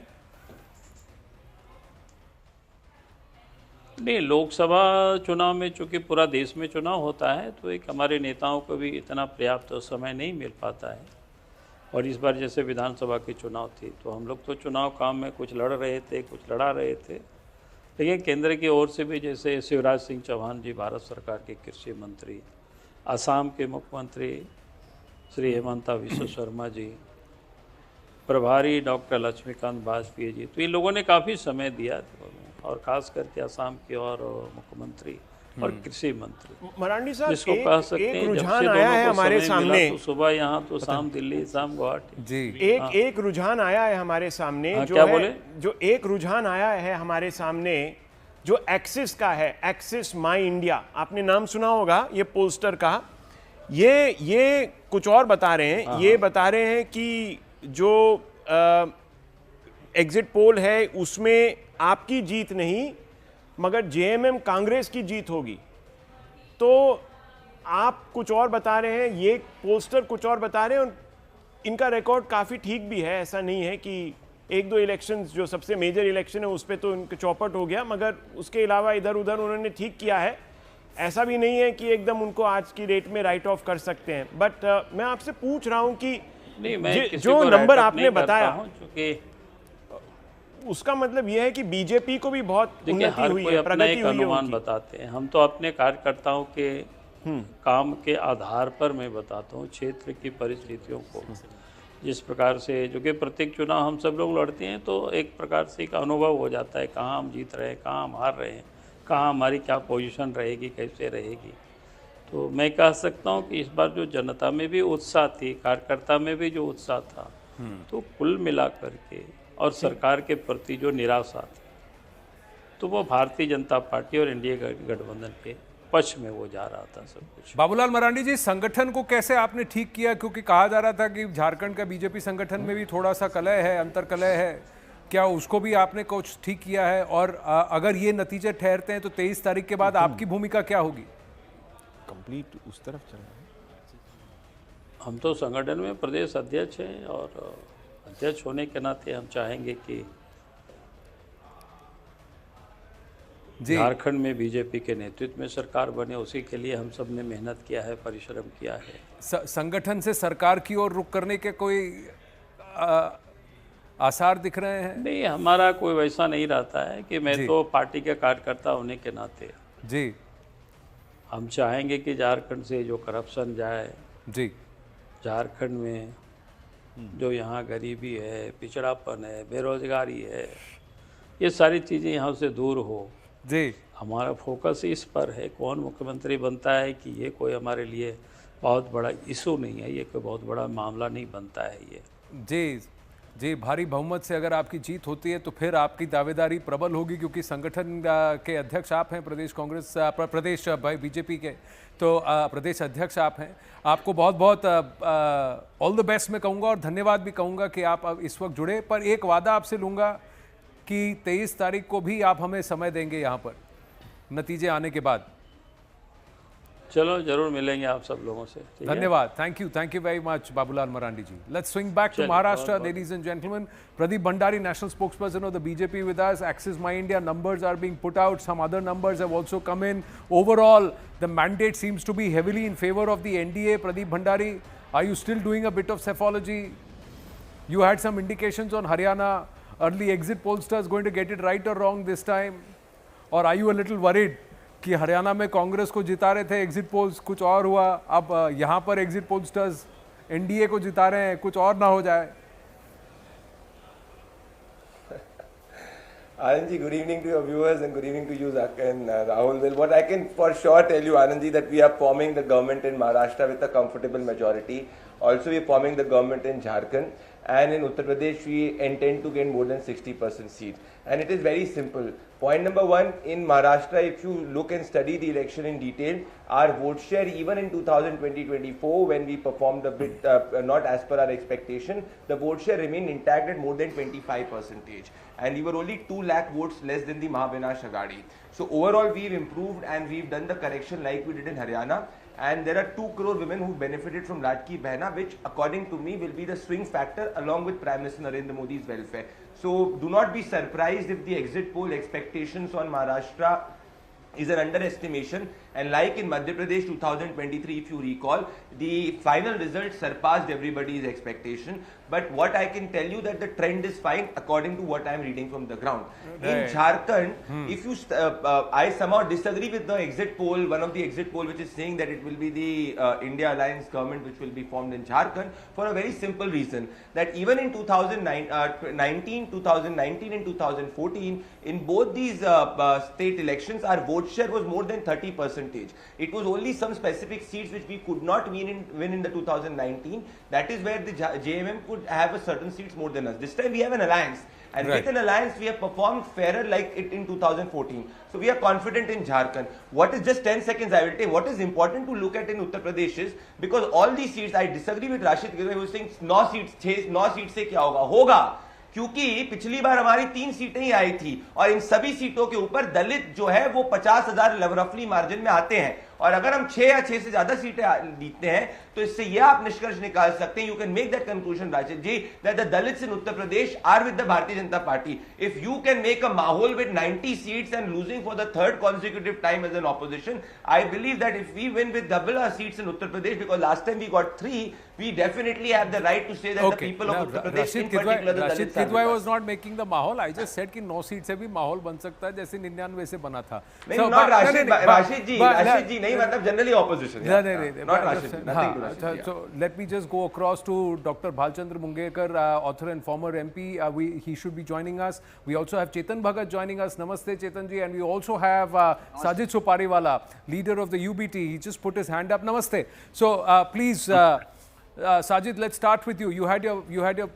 नहीं, लोकसभा चुनाव में चूंकि पूरा देश में चुनाव होता है तो एक हमारे नेताओं को भी इतना पर्याप्त समय नहीं मिल पाता है। और इस बार जैसे विधानसभा की चुनाव थी तो हम लोग तो चुनाव काम में कुछ लड़ रहे थे, कुछ लड़ा रहे थे, लेकिन केंद्र की ओर से भी जैसे शिवराज सिंह चौहान जी भारत सरकार के कृषि मंत्री, असम के मुख्यमंत्री श्री हेमंता विश्व शर्मा जी, प्रभारी डॉक्टर लक्ष्मीकांत वाजपेयी जी, तो इन लोगों ने काफ़ी समय दिया, और खास करके असम के और मुख्यमंत्री और कृषि मंत्री मरांडी साहब, जिसको कह सकते हैं रुझान आया है हमारे सामने, तो सुबह यहाँ तो शाम दिल्ली, शाम गुवाहाटी जी। एक रुझान आया है हमारे सामने, जो क्या है बोले? जो एक रुझान आया है हमारे सामने जो एक्सिस का है, एक्सिस माई इंडिया, आपने नाम सुना होगा ये पोस्टर का। ये कुछ और बता रहे हैं, ये बता रहे हैं कि जो एग्जिट पोल है उसमें आपकी जीत नहीं मगर जेएमएम कांग्रेस की जीत होगी। तो आप कुछ और बता रहे हैं, ये पोस्टर कुछ और बता रहे हैं, और इनका रिकॉर्ड काफ़ी ठीक भी है। ऐसा नहीं है कि 1-2 इलेक्शंस जो सबसे मेजर इलेक्शन है उस पर तो इनका चौपट हो गया, मगर उसके अलावा इधर उधर उन्होंने ठीक किया है। ऐसा भी नहीं है कि एकदम उनको आज की डेट में राइट ऑफ कर सकते हैं। बट मैं आपसे पूछ रहा हूं कि जो नंबर आपने बताया उसका मतलब यह है कि बीजेपी को भी बहुत उन्नति हुई है, प्रगति हुई है। अनुमान बताते हैं हम तो अपने कार्यकर्ताओं के काम के आधार पर मैं बताता हूँ क्षेत्र की परिस्थितियों को। जिस प्रकार से जो कि प्रत्येक चुनाव हम सब लोग लड़ते हैं तो एक प्रकार से एक अनुभव हो जाता है, कहाँ हम जीत रहे हैं, कहाँ हम हार रहे हैं, कहाँ हमारी क्या पोजीशन रहेगी, कैसे रहेगी। तो मैं कह सकता हूँ कि इस बार जो जनता में भी उत्साह थी, कार्यकर्ता में भी जो उत्साह था, तो कुल मिलाकर के और सरकार के प्रति जो निराशा थी, तो वो भारतीय जनता पार्टी और एनडीए गठबंधन के पक्ष में वो जा रहा था सब कुछ। बाबूलाल मरांडी जी, संगठन को कैसे आपने ठीक किया, क्योंकि कहा जा रहा था कि झारखंड का बीजेपी संगठन में भी थोड़ा सा कलह है, अंतर कलह है, क्या उसको भी आपने कुछ ठीक किया है? और अगर ये नतीजे ठहरते हैं तो 23 तारीख के बाद आपकी भूमिका क्या होगी? कंप्लीट उस तरफ चल रहा है। हम तो संगठन में प्रदेश अध्यक्ष हैं और अध्यक्ष होने के नाते हम चाहेंगे कि झारखंड में बीजेपी के नेतृत्व में सरकार बने। उसी के लिए हम सब ने मेहनत किया है, परिश्रम किया है। संगठन से सरकार की ओर रुख करने के कोई आसार दिख रहे हैं? नहीं, हमारा कोई वैसा नहीं रहता है कि मैं तो पार्टी के कार्यकर्ता होने के नाते जी हम चाहेंगे कि झारखंड से जो करप्शन जाए, जी झारखंड में जो यहाँ गरीबी है, पिछड़ापन है, बेरोजगारी है, ये सारी चीज़ें यहाँ से दूर हो जी। हमारा फोकस इस पर है, कौन मुख्यमंत्री बनता है कि ये कोई हमारे लिए बहुत बड़ा इशू नहीं है, ये कोई बहुत बड़ा मामला नहीं बनता है ये। जी, भारी बहुमत से अगर आपकी जीत होती है तो फिर आपकी दावेदारी प्रबल होगी, क्योंकि संगठन के अध्यक्ष आप हैं, प्रदेश कांग्रेस प्रदेश बीजेपी के, तो प्रदेश अध्यक्ष आप हैं। आपको बहुत बहुत ऑल द बेस्ट मैं कहूँगा और धन्यवाद भी कहूँगा कि आप अब इस वक्त जुड़े। पर एक वादा आपसे लूँगा कि 23 तारीख को भी आप हमें समय देंगे यहाँ पर नतीजे आने के बाद। चलो जरूर मिलेंगे आप सब लोगों से। धन्यवाद, thank you very much Babulal Marandi ji. Let's swing back to Maharashtra, ladies and gentlemen. Pradeep Bhandari, national spokesperson of the BJP with us. Axis My India numbers are being put out. Some other numbers have also come in. Overall, the mandate seems to be heavily in favor of the NDA. Pradeep Bhandari, are you still doing a bit of psephology? You had some indications on Haryana. Early exit pollsters going to get it right or wrong this time? Or are you a little worried कि हरियाणा में कांग्रेस को जिता रहे थे exit polls, कुछ और हुआ, अब यहाँ पर एग्जिट पोलस्टर्स एनडीए को जिता रहे हैं, कुछ और ना हो जाए? Anand ji, good evening to your viewers and good evening to you, Zak and Rahul. Well, what I can for sure tell you, Anand ji, that we are forming the government in Maharashtra with a comfortable majority. Also, we are forming the government in Jharkhand, and in Uttar Pradesh, we intend to gain more than 60% seats. And it is very simple. Point number one, in Maharashtra, if you look and study the election in detail, our vote share even in 2020-24, when we performed a bit not as per our expectation, the vote share remained intact at more than 25%. And we were only 2 lakh votes less than the Maha Vikas Aghadi. So overall, we've improved and we've done the correction like we did in Haryana. And there are 2 crore women who benefited from Ladki Behna, which according to me will be the swing factor along with Prime Minister Narendra Modi's welfare. So do not be surprised if the exit poll expectations on Maharashtra is an underestimation, and like in Madhya Pradesh 2023, if you recall, the final result surpassed everybody's expectation. But what I can tell you that the trend is fine according to what I am reading from the ground. In Jharkhand, if you, I somehow disagree with the exit poll, one of the exit poll which is saying that it will be the India Alliance government which will be formed in Jharkhand, for a very simple reason, that even in 2019 and 2014, in both these state elections, our vote share was more than 30%. It was only some specific seats which we could not win in the 2019. That is where the JMM could have a certain seats more than us. This time we have an alliance, and with an alliance we have performed fairer like it in 2014. So we are confident in Jharkhand. What is just 10 seconds I will take. What is important to look at in Uttar Pradesh is, because all these seats, I disagree with Rashid who was saying 9 seats से क्या होगा? होगा, क्योंकि पिछली बार हमारी 3 सीटें ही आई थी और इन सभी सीटों के ऊपर दलित जो है वो 50,000 रफली मार्जिन में आते हैं, और अगर हम 6 या 6 से ज्यादा सीटें जीतते हैं तो इससे यह आप निष्कर्ष निकाल सकते हैं, you can make that conclusion Rashid ji, that the Dalits in Uttar Pradesh are with the Bharatiya Janata party. If you can make a माहौल with 90 seats and losing for the third consecutive time as an opposition, I believe that if we win with double our seats in Uttar Pradesh, because last time we got 3, we definitely have the right to say that the people of Uttar Pradesh, in particular the Dalits, Kidwai was not making the माहौल. I just said कि 9 seat से भी माहौल बन सकता है जैसे 99 से बना था. नहीं, not Rashid जी नहीं, मतलब generally opposition. Not Rashid. Nothing to Rashid. So let me just go across to Dr. Bhalchandra Mungekar, author and former MP. He should be joining us. We also have Chetan Bhagat joining us. Namaste Chetan ji. And we also have Sajid Supariwala, leader of the UBT. He just put his hand up. Namaste. So please, Sajid, let's start with you. You had your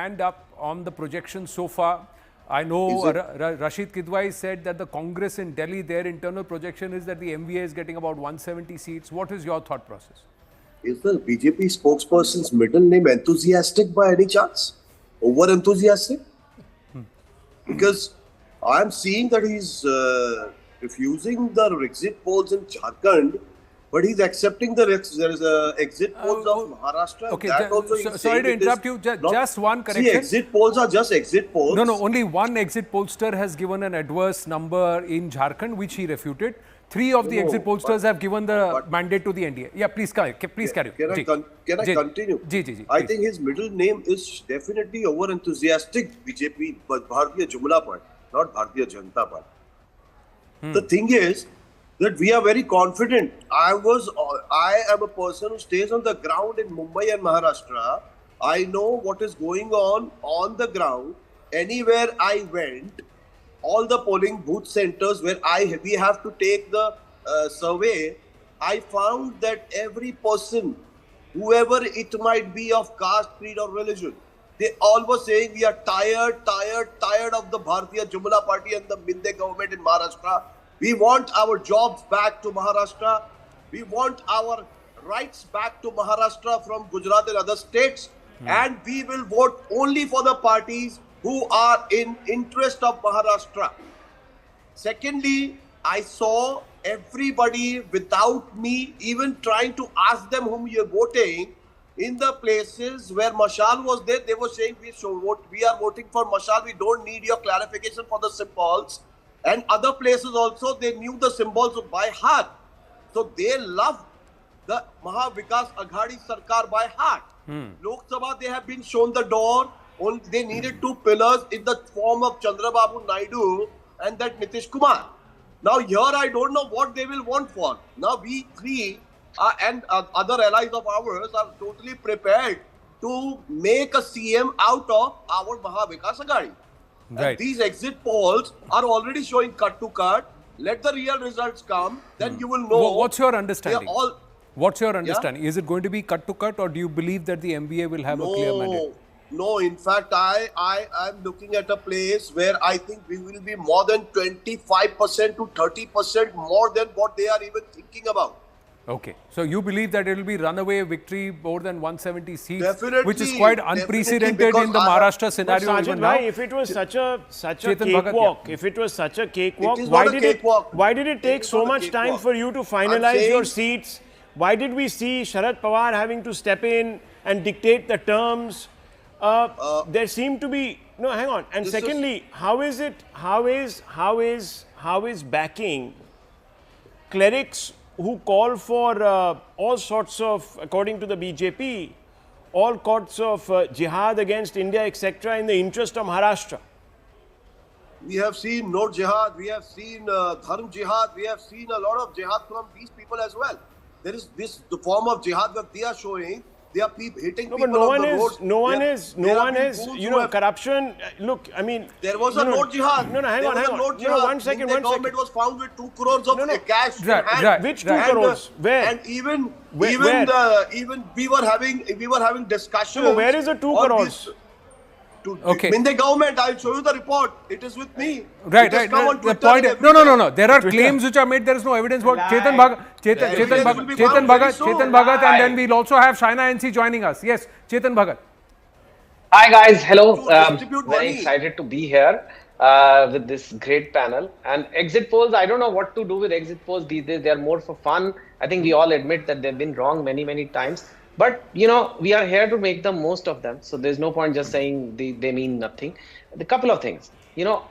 hand up on the projection so far. I know Rashid Kidwai said that the Congress in Delhi, their internal projection is that the MVA is getting about 170 seats. What is your thought process? Is the BJP spokesperson's middle name enthusiastic by any chance? Over enthusiastic? Because I am seeing that he's refusing the exit polls in Jharkhand, but he's accepting there is exit polls of Maharashtra. Okay, sorry to interrupt you. Just one correction. See, exit polls are just exit polls. No, only one exit pollster has given an adverse number in Jharkhand, which he refuted. 3 of the exit pollsters have given the mandate to the NDA. Yeah, please carry on. Can I continue? I think his middle name is definitely over enthusiastic BJP, but Bharatiya Janata Party, not Bharatiya Janata Party. The thing is that we are very confident. I am a person who stays on the ground in Mumbai and Maharashtra. I know what is going on the ground. Anywhere I went, all the polling booth centers where we have to take the survey, I found that every person, whoever it might be of caste, creed or religion, they all were saying we are tired of the Bharatiya Janata Party and the Minde government in Maharashtra. We want our jobs back to Maharashtra. We want our rights back to Maharashtra from Gujarat and other states. And we will vote only for the parties who are in interest of Maharashtra. Secondly, I saw everybody without me even trying to ask them whom you're voting. In the places where Mashal was there, they were saying we are voting for Mashal. We don't need your clarification for the symbols. And other places also, they knew the symbols by heart. So they loved the Maha Vikas Aghadi Sarkar by heart. Lok Sabha, they have been shown the door. Only they needed two pillars in the form of Chandrababu Naidu and that Nitish Kumar. Now here I don't know what they will want for. Now we three and other allies of ours are totally prepared to make a CM out of our Maha Vikas Aghadi. Right. And these exit polls are already showing cut to cut. Let the real results come, then you will know. What's your understanding? All, What's your understanding? Is it going to be cut to cut, or do you believe that the MBA will have a clear mandate? No, in fact, I am looking at a place where I think we will be more than 25% to 30% more than what they are even thinking about. Okay, so you believe that it will be runaway victory, more than 170 seats, Definitely, which is quite unprecedented in the Maharashtra scenario Sajid even now. if it was such a Chetan Bhagat, cakewalk, if it was such a cakewalk, It is why not a did it cakewalk. why did it take It is so not a much time cakewalk. for you to I'm finalize saying- your seats? Why did we see Sharad Pawar having to step in and dictate the terms? There seemed to be no. Hang on. And secondly, how is backing clerics who call for all sorts of, according to the BJP, all sorts of jihad against India, etc., in the interest of Maharashtra? We have seen no jihad, we have seen dharm jihad, we have seen a lot of jihad from these people as well. There is the form of jihad that they are showing. They are hitting people on the roads. No one is, corruption. Look, I mean, there was a note jihad. No, hang on. One second. The government was found with 2 crores of cash. Right. Which 2 crores? Where? And even we were having discussions. No, where is the 2 crores? Okay. In the government, I'll show you the report. It is with me. Right. The point is, no. There are claims which are made. There is no evidence. What Chetan Bhagat, and then we'll also have Shaina NC joining us. Yes, Chetan Bhagat. Hi guys, hello. Very excited to be here with this great panel. And exit polls, I don't know what to do with exit polls these days. They are more for fun. I think we all admit that they've been wrong many times. But, we are here to make the most of them. So there's no point just saying they mean nothing. A couple of things.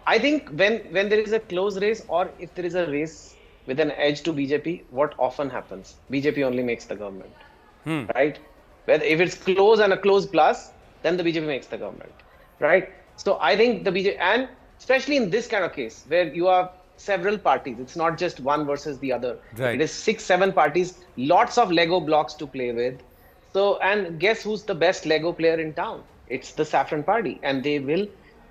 I think when there is a close race, or if there is a race with an edge to BJP, what often happens? BJP only makes the government, right? If it's close and a close plus, then the BJP makes the government, right? So I think the BJP, and especially in this kind of case, where you have several parties, it's not just one versus the other. Right. It is 6-7 parties, lots of Lego blocks to play with. So, and guess who's the best Lego player in town? It's the Saffron Party, and they will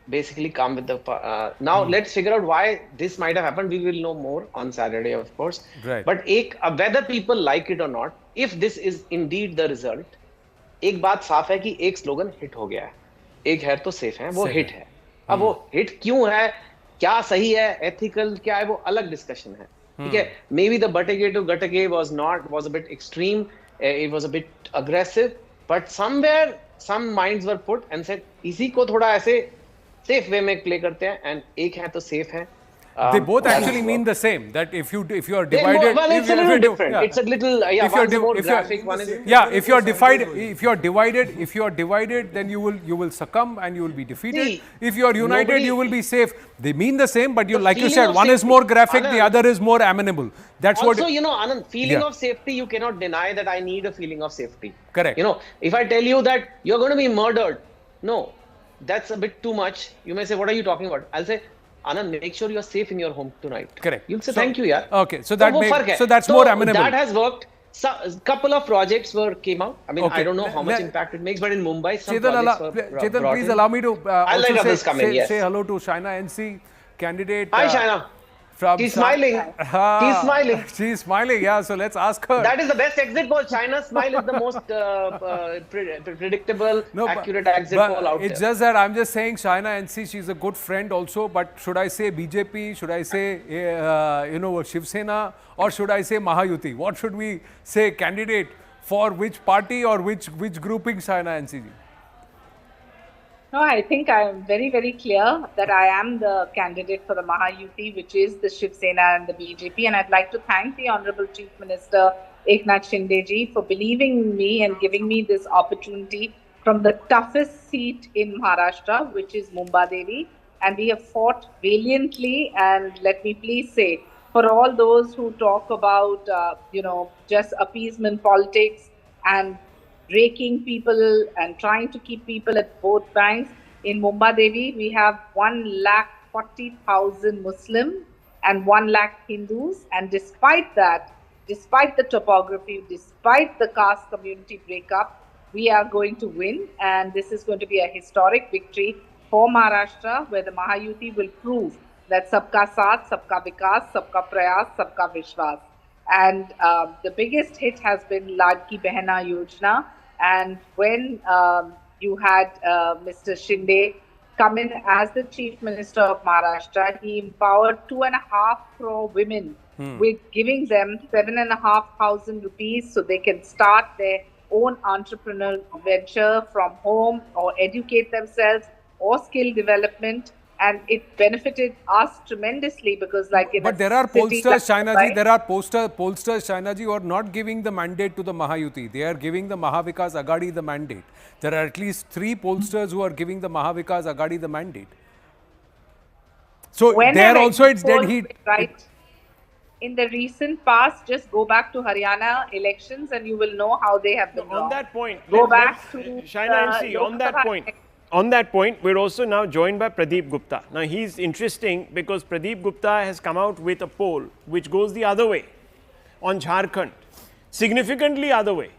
basically come with the. Now, let's figure out why this might have happened. We will know more on Saturday, of course. Right. But whether people like it or not, if this is indeed the result, एक बात साफ है कि एक slogan hit हो गया है, एक है तो सेफ है, वो हिट है. अब वो हिट क्यों है, क्या सही है, एथिकल क्या है, वो अलग डिस्कशन है. ठीक है, maybe the Batake to Gatake was a bit extreme. It was a bit aggressive, but somewhere some minds were put and said इसी को थोड़ा ऐसे safe way में play करते हैं, and एक है तो safe है. They both actually mean the same. That if you are divided, well, it's a little different. Yeah. It's a little more graphic. One is if you are divided, then you will succumb and you will be defeated. See, if you are united, you will be safe. They mean the same, but like you said, one is more graphic, Anand, the other is more amenable. That's also, what. Anand, feeling of safety, you cannot deny that I need a feeling of safety. Correct. If I tell you that you're going to be murdered, no, that's a bit too much. You may say, what are you talking about? I'll say, Anand, make sure you're safe in your home tonight. Correct. You'll say thank you, yeah. Okay, so that's more amenable. That has worked. So, a couple of projects came out. I mean, I don't know how much impact it makes, but in Mumbai, some projects were Chetan, please allow me to say hello to Shaina NC, candidate. Hi, Shaina. She's smiling. She's smiling. She's smiling, yeah. So let's ask her. That is the best exit poll. China's smile is the most predictable, accurate exit poll out it's there. just that I'm just saying China NC, she's a good friend also. But should I say BJP? Should I say, Shiv Sena? Or should I say Mahayuti? What should we say? Candidate for which party or which grouping, China NC? No, I think I am very, very clear that I am the candidate for the Mahayuti, which is the Shiv Sena and the BJP. And I'd like to thank the Honorable Chief Minister Eknath Shinde ji for believing in me and giving me this opportunity from the toughest seat in Maharashtra, which is Mumbai Devi. And we have fought valiantly. And let me please say, for all those who talk about, just appeasement politics and raking people and trying to keep people at vote banks. In Mumbai Devi, we have 140,000 Muslim and 1 lakh Hindus. And despite that, despite the topography, despite the caste community breakup, we are going to win. And this is going to be a historic victory for Maharashtra, where the Mahayuti will prove that sabka saath, sabka vikas, sabka prayas, sabka vishwas. And the biggest hit has been Ladki Behna Yojana. And when you had Mr. Shinde come in as the Chief Minister of Maharashtra, he empowered 2.5 crore women with giving them 7,500 rupees so they can start their own entrepreneurial venture from home or educate themselves or skill development. And it benefited us tremendously because But there are pollsters, Chinaji, there are pollsters, Chinaji, who are not giving the mandate to the Mahayuti. They are giving the Maha Vikas Aghadi the mandate. There are at least 3 pollsters who are giving the Maha Vikas Aghadi the mandate. So there also it's dead heat. Right. In the recent past, just go back to Haryana elections and you will know how they have been wrong. On that point, go back to China NC, on that point, we're also now joined by Pradeep Gupta. Now, he's interesting because Pradeep Gupta has come out with a poll which goes the other way on Jharkhand, significantly other way.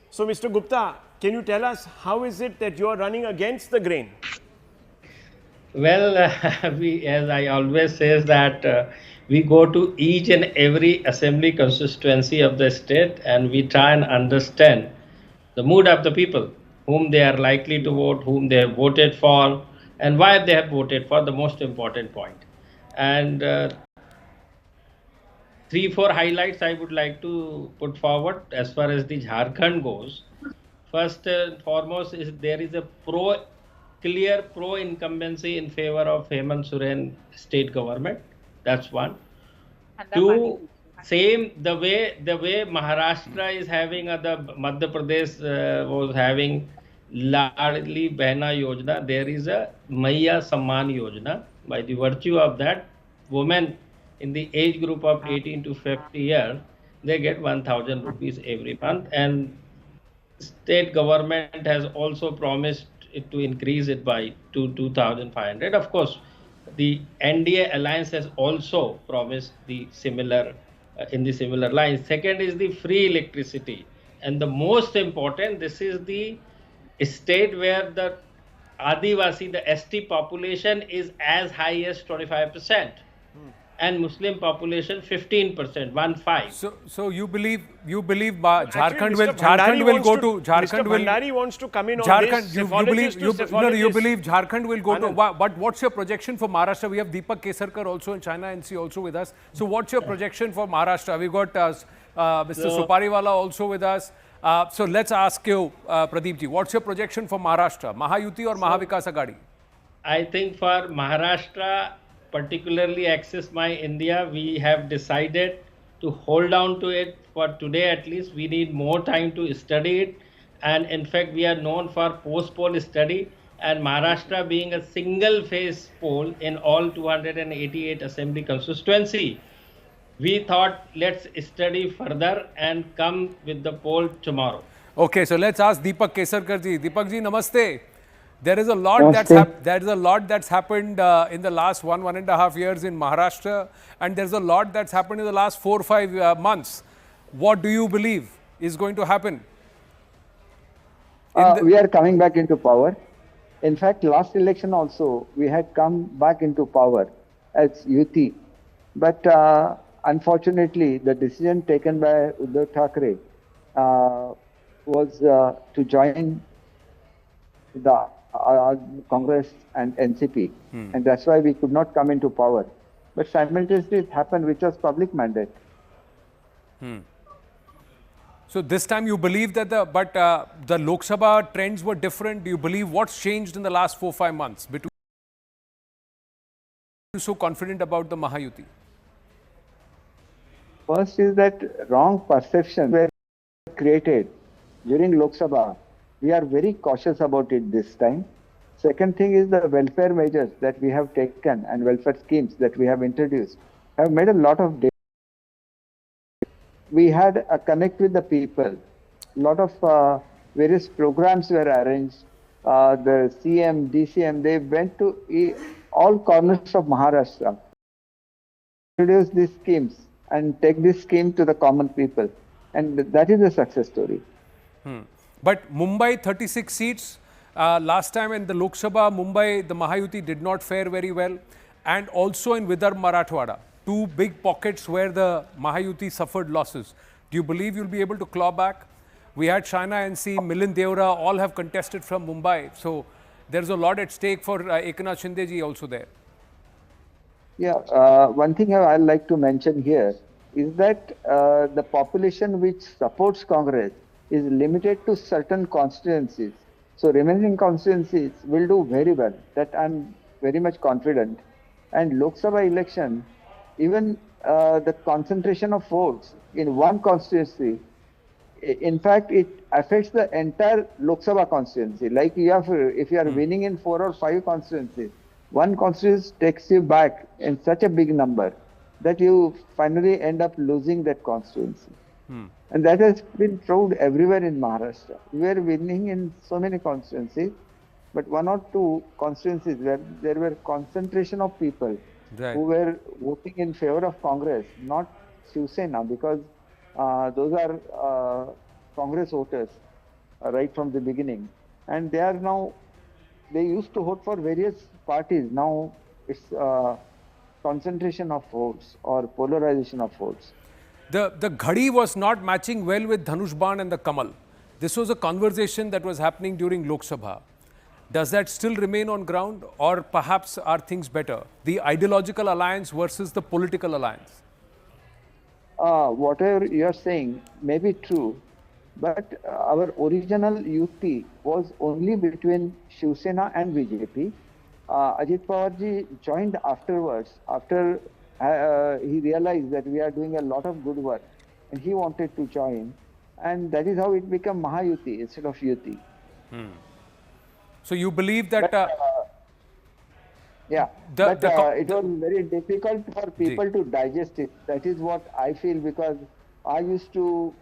So, Mr. Gupta, can you tell us how is it that you are running against the grain? Well, as I always say that we go to each and every assembly constituency of the state and we try and understand the mood of the people, whom they are likely to vote, whom they have voted for, and why they have voted for, the most important point. And 3-4 highlights I would like to put forward as far as the Jharkhand goes. First and foremost is there is a clear pro-incumbency in favor of Hemant Soren state government. That's one. 2, the way Maharashtra is having, the Madhya Pradesh was having Ladki Behna Yojana, there is a Maiya Samman Yojana. By the virtue of that, women in the age group of 18 to 50 years, they get 1,000 rupees every month. And state government has also promised it to increase it by 2,500. Of course, the NDA alliance has also promised the similar in the similar lines. Second is the free electricity. And the most important, this is the state where the Adivasi, the ST population is as high as 25%. And Muslim population 15%, 1/5. So you believe Jharkhand will go to Jharkhand will. Bhandari wants to come in Jharkhand, on this. you believe Jharkhand will go to. But what's your projection for Maharashtra? We have Deepak Kesarkar also in China NC also with us. So what's your projection for Maharashtra? We've got Mr. Supariwala also with us. So let's ask you, Pradeep ji, what's your projection for Maharashtra? Mahayuti or Maha Vikas Aghadi? I think for Maharashtra, particularly Access My India, we have decided to hold on to it for today at least. We need more time to study it. And in fact, we are known for post-poll study. And Maharashtra being a single phase poll in all 288 assembly constituency, we thought let's study further and come with the poll tomorrow. Okay, so let's ask Deepak Kesarkar ji. Deepak ji, namaste. There is a lot that's happened in the last 1.5 years in Maharashtra, and there's a lot that's happened in the last 4 or 5 months. What do you believe is going to happen? We are coming back into power. In fact, last election also, we had come back into power as Yuti. But unfortunately, the decision taken by Uddhav Thackeray was to join the Congress and NCP, and that's why we could not come into power. But simultaneously, it happened, which was public mandate. So this time you believe that the Lok Sabha trends were different. Do you believe what's changed in the last 4-5 months between you so confident about the Mahayuti? First is that wrong perception were created during Lok Sabha. We are very cautious about it this time. Second thing is the welfare measures that we have taken and welfare schemes that we have introduced have made a lot of difference. We had a connect with the people. A lot of various programs were arranged. The CM, DCM, they went to all corners of Maharashtra, introduce these schemes and take this scheme to the common people. And that is a success story. But Mumbai, 36 seats. Last time in the Lok Sabha, Mumbai, the Mahayuti did not fare very well. And also in Vidarbha Marathwada, two big pockets where the Mahayuti suffered losses. Do you believe you'll be able to claw back? We had Shaina NC, Milind Deora, all have contested from Mumbai. So there's a lot at stake for Eknath Shinde ji also there. Yeah, one thing I'd like to mention here is that the population which supports Congress is limited to certain constituencies. So remaining constituencies will do very well. That I'm very much confident. And Lok Sabha election, even the concentration of votes in one constituency, in fact, it affects the entire Lok Sabha constituency. Like you have, if you are winning in 4 or 5 constituencies, one constituency takes you back in such a big number that you finally end up losing that constituency. And that has been proved everywhere in Maharashtra. We are winning in so many constituencies, but 1 or 2 constituencies where there were concentration of people who were voting in favor of Congress, not Shiv Sena, because those are Congress voters right from the beginning. And they are now, they used to vote for various parties. Now it's concentration of votes or polarization of votes. The Ghadi was not matching well with Dhanush Ban and the Kamal. This was a conversation that was happening during Lok Sabha. Does that still remain on ground, or perhaps are things better? The ideological alliance versus the political alliance? Whatever you are saying may be true, but our original UP was only between Shiv Sena and BJP. Ajit Pawar ji joined afterwards, after he realized that we are doing a lot of good work and he wanted to join, and that is how it became Mahayuti instead of Yuti. So you believe that... yeah, it was very difficult for people to digest it. That is what I feel, because I used to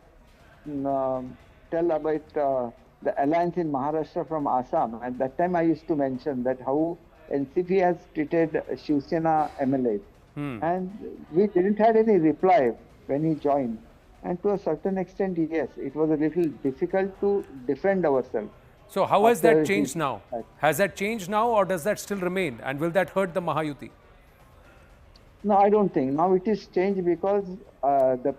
tell about the alliance in Maharashtra from Assam. At that time I used to mention that how NCP has treated Shiv Sena MLAs. And we didn't have any reply when he joined. And to a certain extent, yes, it was a little difficult to defend ourselves. So how has that changed now? Has that changed now, or does that still remain? And will that hurt the Mahayuti? No, I don't think. Now it is changed because the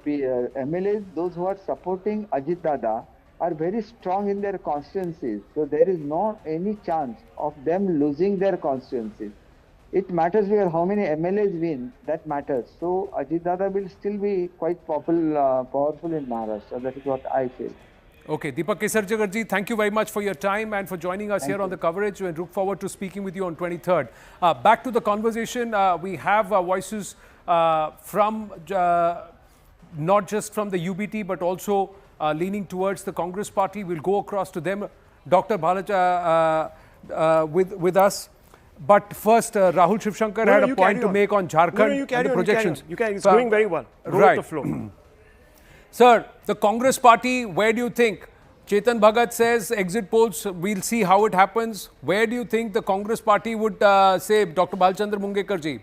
MLAs, those who are supporting Ajit Dada, are very strong in their constituencies. So there is not any chance of them losing their constituencies. It matters because how many MLAs win, that matters. So Ajit Dada will still be quite powerful in Maharashtra. That is what I feel. Okay, Deepak Kesarjagar ji, thank you very much for your time and for joining us here on the coverage, and look forward to speaking with you on 23rd. Back to the conversation, we have voices from not just from the UBT but also leaning towards the Congress party. We'll go across to them. Dr. Bharatiya with us. But first, Rahul Shivshankar had a point to make on Jharkhand and the projections. You can. It's going very well. Right. The flow. Sir, the Congress party, where do you think? Chetan Bhagat says exit polls, we'll see how it happens. Where do you think the Congress party would say, Dr. Balchandra Mungekar ji?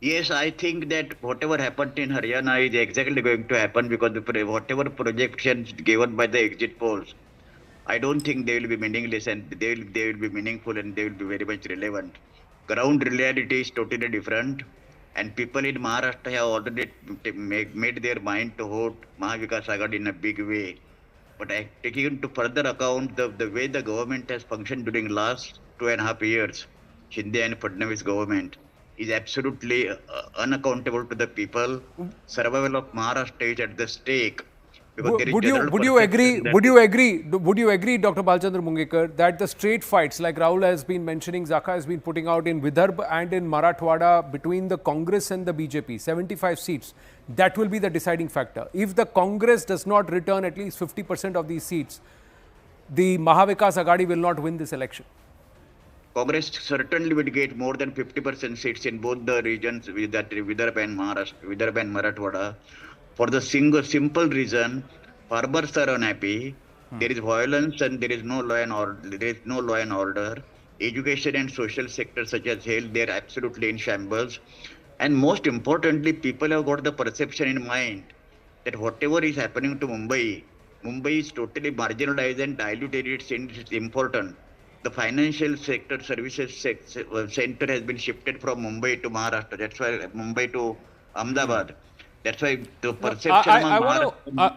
Yes, I think that whatever happened in Haryana is exactly going to happen, because whatever projections given by the exit polls, I don't think they will be meaningless, and they will be meaningful, and they will be very much relevant. Ground reality is totally different. And people in Maharashtra have already made their mind to vote Maha Vikas Aghadi in a big way. But taking into further account the way the government has functioned during last 2.5 years, Shinde and Fadnavis government is absolutely unaccountable to the people. Survival of Maharashtra is at the stake. Would you agree, Dr. Balchandra Mungekar, that the straight fights, like Rahul has been mentioning, Zaka has been putting out in Vidarbha and in Marathwada between the Congress and the BJP, 75 seats, that will be the deciding factor. If the Congress does not return at least 50% of these seats, the Maha Vikas Aghadi will not win this election. Congress certainly would get more than 50% seats in both the regions, that Vidarbha and Marathwada. For the simple reason, farmers are unhappy. There is violence and there is no law and order. Education and social sectors such as health, they are absolutely in shambles. And most importantly, people have got the perception in mind that whatever is happening to Mumbai is totally marginalized and diluted its importance. The financial sector, services center has been shifted from Mumbai to Maharashtra. That's why Mumbai to Ahmedabad. That's why the perception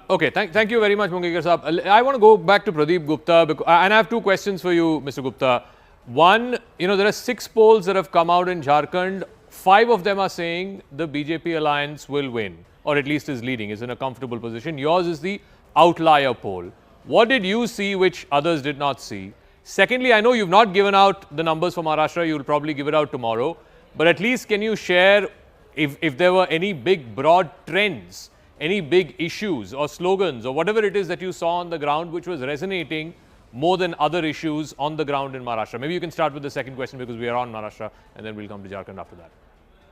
okay, thank you very much, Mungekar Saab. I want to go back to Pradeep Gupta, and I have two questions for you, Mr. Gupta. One, there are 6 polls that have come out in Jharkhand. 5 of them are saying the BJP alliance will win, or at least is leading, is in a comfortable position. Yours is the outlier poll. What did you see which others did not see? Secondly, I know you've not given out the numbers for Maharashtra. You'll probably give it out tomorrow. But at least can you share if there were any big broad trends, any big issues or slogans or whatever it is that you saw on the ground which was resonating more than other issues on the ground in Maharashtra? Maybe you can start with the second question because we are on Maharashtra, and then we'll come to Jharkhand after that.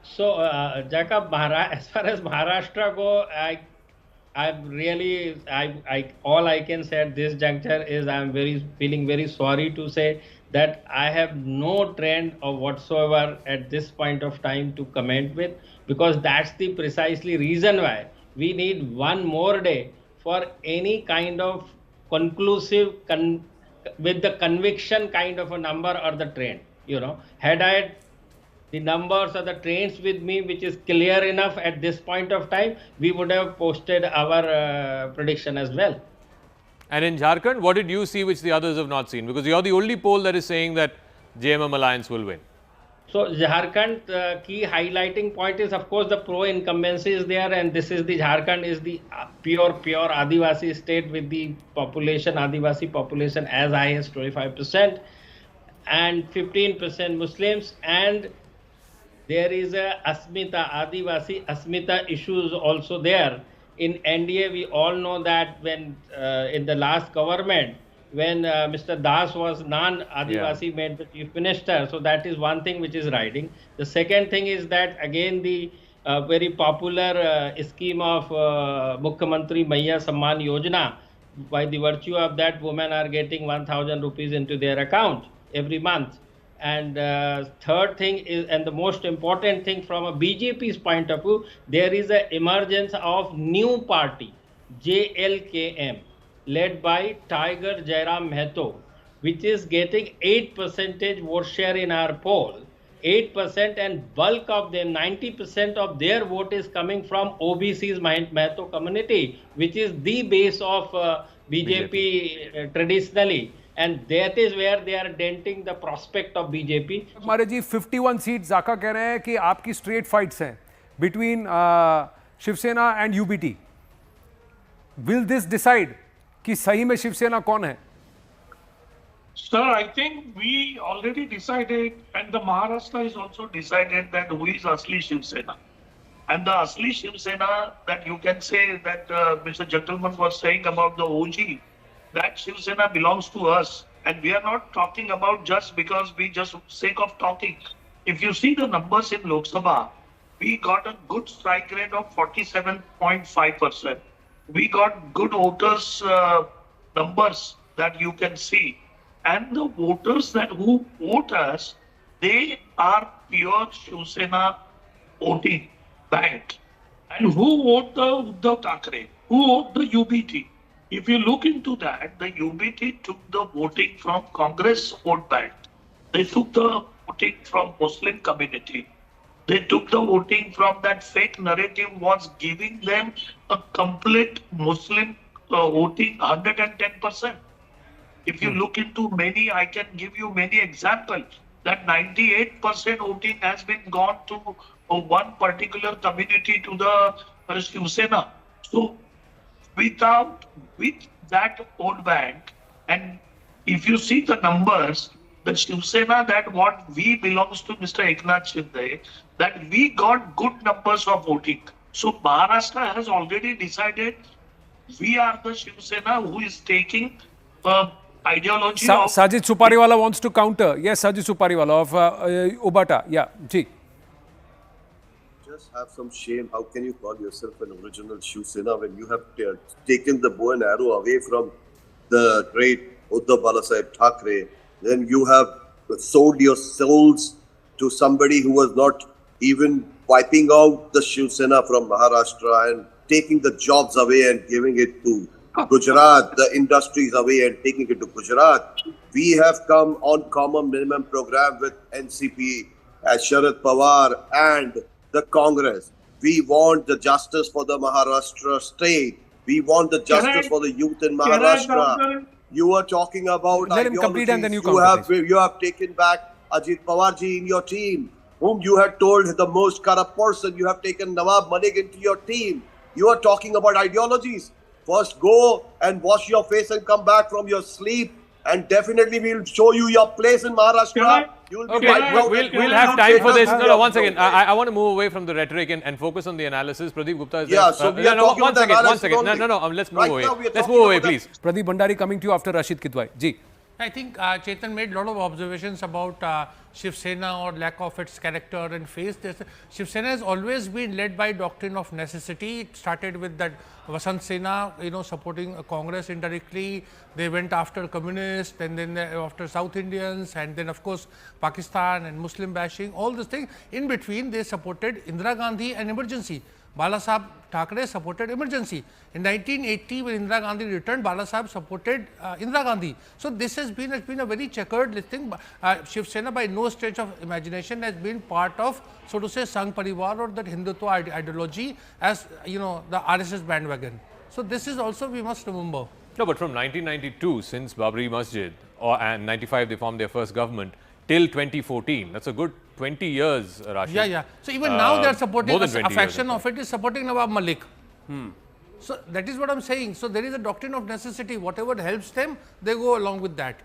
So, Jacob, as far as Maharashtra go, all I can say at this juncture is I'm feeling very sorry to say that I have no trend of whatsoever at this point of time to comment with, because that's the precisely reason why we need one more day for any kind of conclusive with the conviction kind of a number or the trend. Had I had the numbers or the trends with me, which is clear enough at this point of time, we would have posted our prediction as well. And in Jharkhand, what did you see which the others have not seen? Because you're the only poll that is saying that JMM alliance will win. So Jharkhand, key highlighting point is, of course, the pro-incumbency is there, and this is the Jharkhand is the pure Adivasi state with the population, Adivasi population as high as 25% and 15% Muslims, and there is a Asmita, Adivasi Asmita issues also there. In NDA, we all know that when in the last government, when Mr. Das was non-Adivasi made the chief minister, so that is one thing which is riding. The second thing is that again the very popular scheme of Mukhyamantri Maiya Samman Yojana, by the virtue of that, women are getting 1,000 rupees into their account every month. And third thing is, and the most important thing from a BJP's point of view, there is an emergence of new party, JLKM, led by Tiger Jairam Mehto, which is getting 8% vote share in our poll. 8%, and bulk of them, 90% of their vote is coming from OBC's Mehto community, which is the base of BJP traditionally. And that is where they are denting the prospect of BJP. हमारे जी 51 seat जाका कह रहे हैं कि आपकी straight fights हैं between Shiv Sena and UBT. Will this decide कि सही में शिवसेना कौन है? Sir, I think we already decided, and the Maharashtra is also decided that who is Asli Shiv Sena. And the Asli Shiv Sena that you can say that Mr. Gentleman was saying about the OG, that Shiv Sena belongs to us. And we are not talking about just because we just sake of talking. If you see the numbers in Lok Sabha, we got a good strike rate of 47.5%. We got good voters numbers that you can see. And the voters that who vote us, they are pure Shiv Sena voting bank. And who vote the Uddhav Thackeray? Who vote the UBT? If you look into that, the UBT took the voting from Congress vote bank. They took the voting from Muslim community. They took the voting from that fake narrative was giving them a complete Muslim voting 110%. If you look into many, I can give you many examples that 98% voting has been gone to one particular community to the Shiv Sena. So with that vote bank, and if you see the numbers, the Shiv Sena that what we belongs to Mr. Eknath Shinde, that we got good numbers of voting. So Maharashtra has already decided we are the Shiv Sena who is taking ideology of... Sajid Supariwala wants to counter. Yes, Sajid Supariwala of Ubata. Yeah, Ji. Just have some shame. How can you call yourself an original Shiv Sena when you have taken the bow and arrow away from the great Uddhav Balasaheb Thackeray? Then you have sold your souls to somebody who was not even wiping out the Shiv Sena from Maharashtra and taking the jobs away and giving it to Gujarat, the industries away and taking it to Gujarat. We have come on common minimum program with NCP, Sharad Pawar and the Congress. We want the justice for the Maharashtra state. We want the justice for the youth in Maharashtra. You are talking about let him complete and then you have taken back Ajit Pawarji in your team, whom you had told the most corrupt person. You have taken Nawab Malik into your team. You are talking about ideologies. First go and wash your face and come back from your sleep, and definitely we'll show you your place in Maharashtra. We'll have time for this. No, once again, I want to move away from the rhetoric and focus on the analysis. Pradeep Gupta is there. So we are talking one second. No, let's move away. Let's move away, please. Pradeep Bhandari coming to you after Rashid Kidwai. Ji. I think Chetan made a lot of observations about Shiv Sena or lack of its character and face. Shiv Sena has always been led by doctrine of necessity. It started with that Vasant Sena, supporting Congress indirectly. They went after communists and then after South Indians and then of course Pakistan and Muslim bashing, all these things. In between they supported Indira Gandhi and emergency. Balasaheb Thackeray supported emergency. In 1980, when Indira Gandhi returned, Balasaheb supported Indira Gandhi. So this has been a very checkered listing. Shiv Sena, by no stretch of imagination, has been part of, so to say, Sangh Parivar or that Hindutva ideology as the RSS bandwagon. So this is also we must remember. No, but from 1992, since Babri Masjid, and 95 they formed their first government, till 2014, that's a good 20 years, Rashid. Yeah. So even now they are supporting, a faction of it is supporting Nawab Malik. So that is what I'm saying. So there is a doctrine of necessity. Whatever helps them, they go along with that.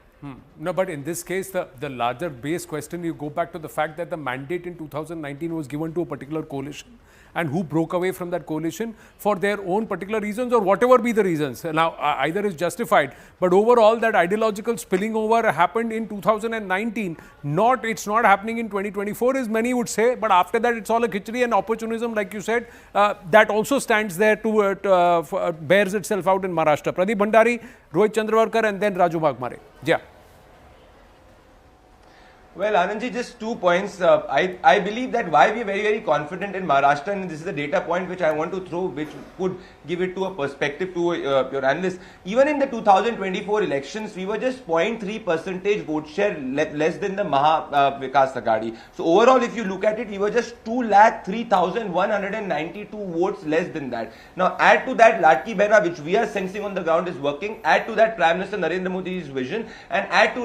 No, but in this case, the larger base question, you go back to the fact that the mandate in 2019 was given to a particular coalition, and who broke away from that coalition for their own particular reasons or whatever be the reasons. Now, either is justified, but overall that ideological spilling over happened in 2019. It's not happening in 2024 as many would say, but after that it's all a khichdi and opportunism, like you said, that also stands there to bears itself out in Maharashtra. Pradeep Bhandari, Rohit Chandravarkar and then Raju Bhagmare. Yeah. Well, Anandji, just 2 points. I believe that why we are very, very confident in Maharashtra, and this is a data point which I want to throw, which could give it to a perspective to your analysts. Even in the 2024 elections, we were just 0.3% vote share less than the Maha Vikas Aghadi. So overall, if you look at it, we were just 2,03,192 votes less than that. Now, add to that Latki Behna, which we are sensing on the ground is working. Add to that Prime Minister Narendra Modi's vision, and add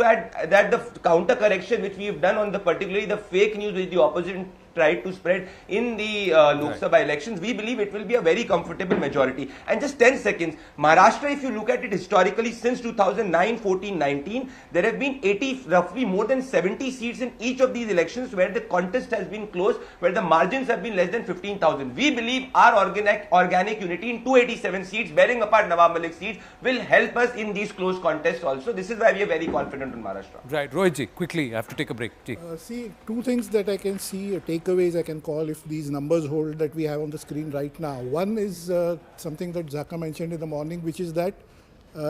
that the counter correction which we have done on particularly the fake news which the opposition tried to spread in the Lok Sabha elections, we believe it will be a very comfortable majority. And just 10 seconds, Maharashtra, if you look at it historically, since 2009, 14, 19, there have been roughly more than 70 seats in each of these elections where the contest has been close, where the margins have been less than 15,000. We believe our organic unity in 287 seats, bearing apart Nawab Malik seats, will help us in these close contests also. This is why we are very confident in Maharashtra. Right. Rohitji, quickly, I have to take a break. See, two things that I can see, takeaways I can call if these numbers hold that we have on the screen right now. One is something that Zaka mentioned in the morning, which is that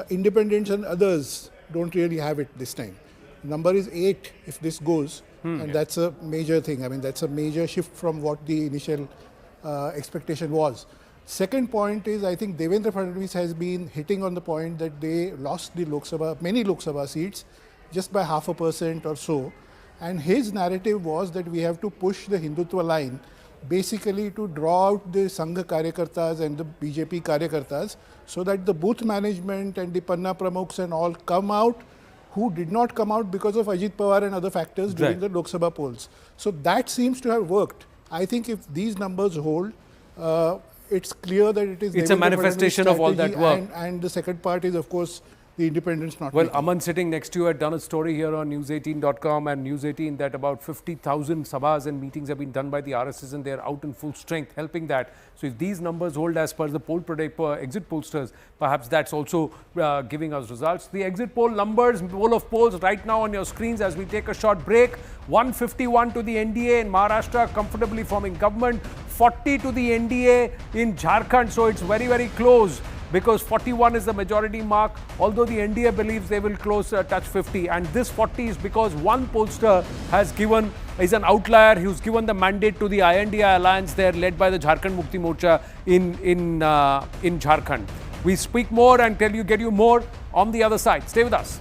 independents and others don't really have it this time. Number is 8 if this goes, and that's a major thing. I mean, that's a major shift from what the initial expectation was. Second point is, I think Devendra Fadnavis has been hitting on the point that they lost the many Lok Sabha seats just by 0.5% or so. And his narrative was that we have to push the Hindutva line basically to draw out the Sangha Karyakartas and the BJP Karyakartas so that the booth management and the Panna Pramukhs and all come out who did not come out because of Ajit Pawar and other factors during the Lok Sabha polls. So that seems to have worked. I think if these numbers hold, it's clear that it is it's a manifestation of all that work. And the second part is, of course, the independence not. Well, Aman sitting next to you had done a story here on news18.com and News 18 that about 50,000 sabhas and meetings have been done by the RSS and they're out in full strength helping that. So if these numbers hold as per the exit pollsters, perhaps that's also giving us results. The exit poll numbers, poll of polls right now on your screens as we take a short break. 151 to the NDA in Maharashtra, comfortably forming government. 40 to the NDA in Jharkhand, so it's very, very close, because 41 is the majority mark, although the NDA believes they will touch 50. And this 40 is because one pollster is an outlier who's given the mandate to the INDA alliance there, led by the Jharkhand Mukti Morcha in Jharkhand. We speak more and get you more on the other side. Stay with us.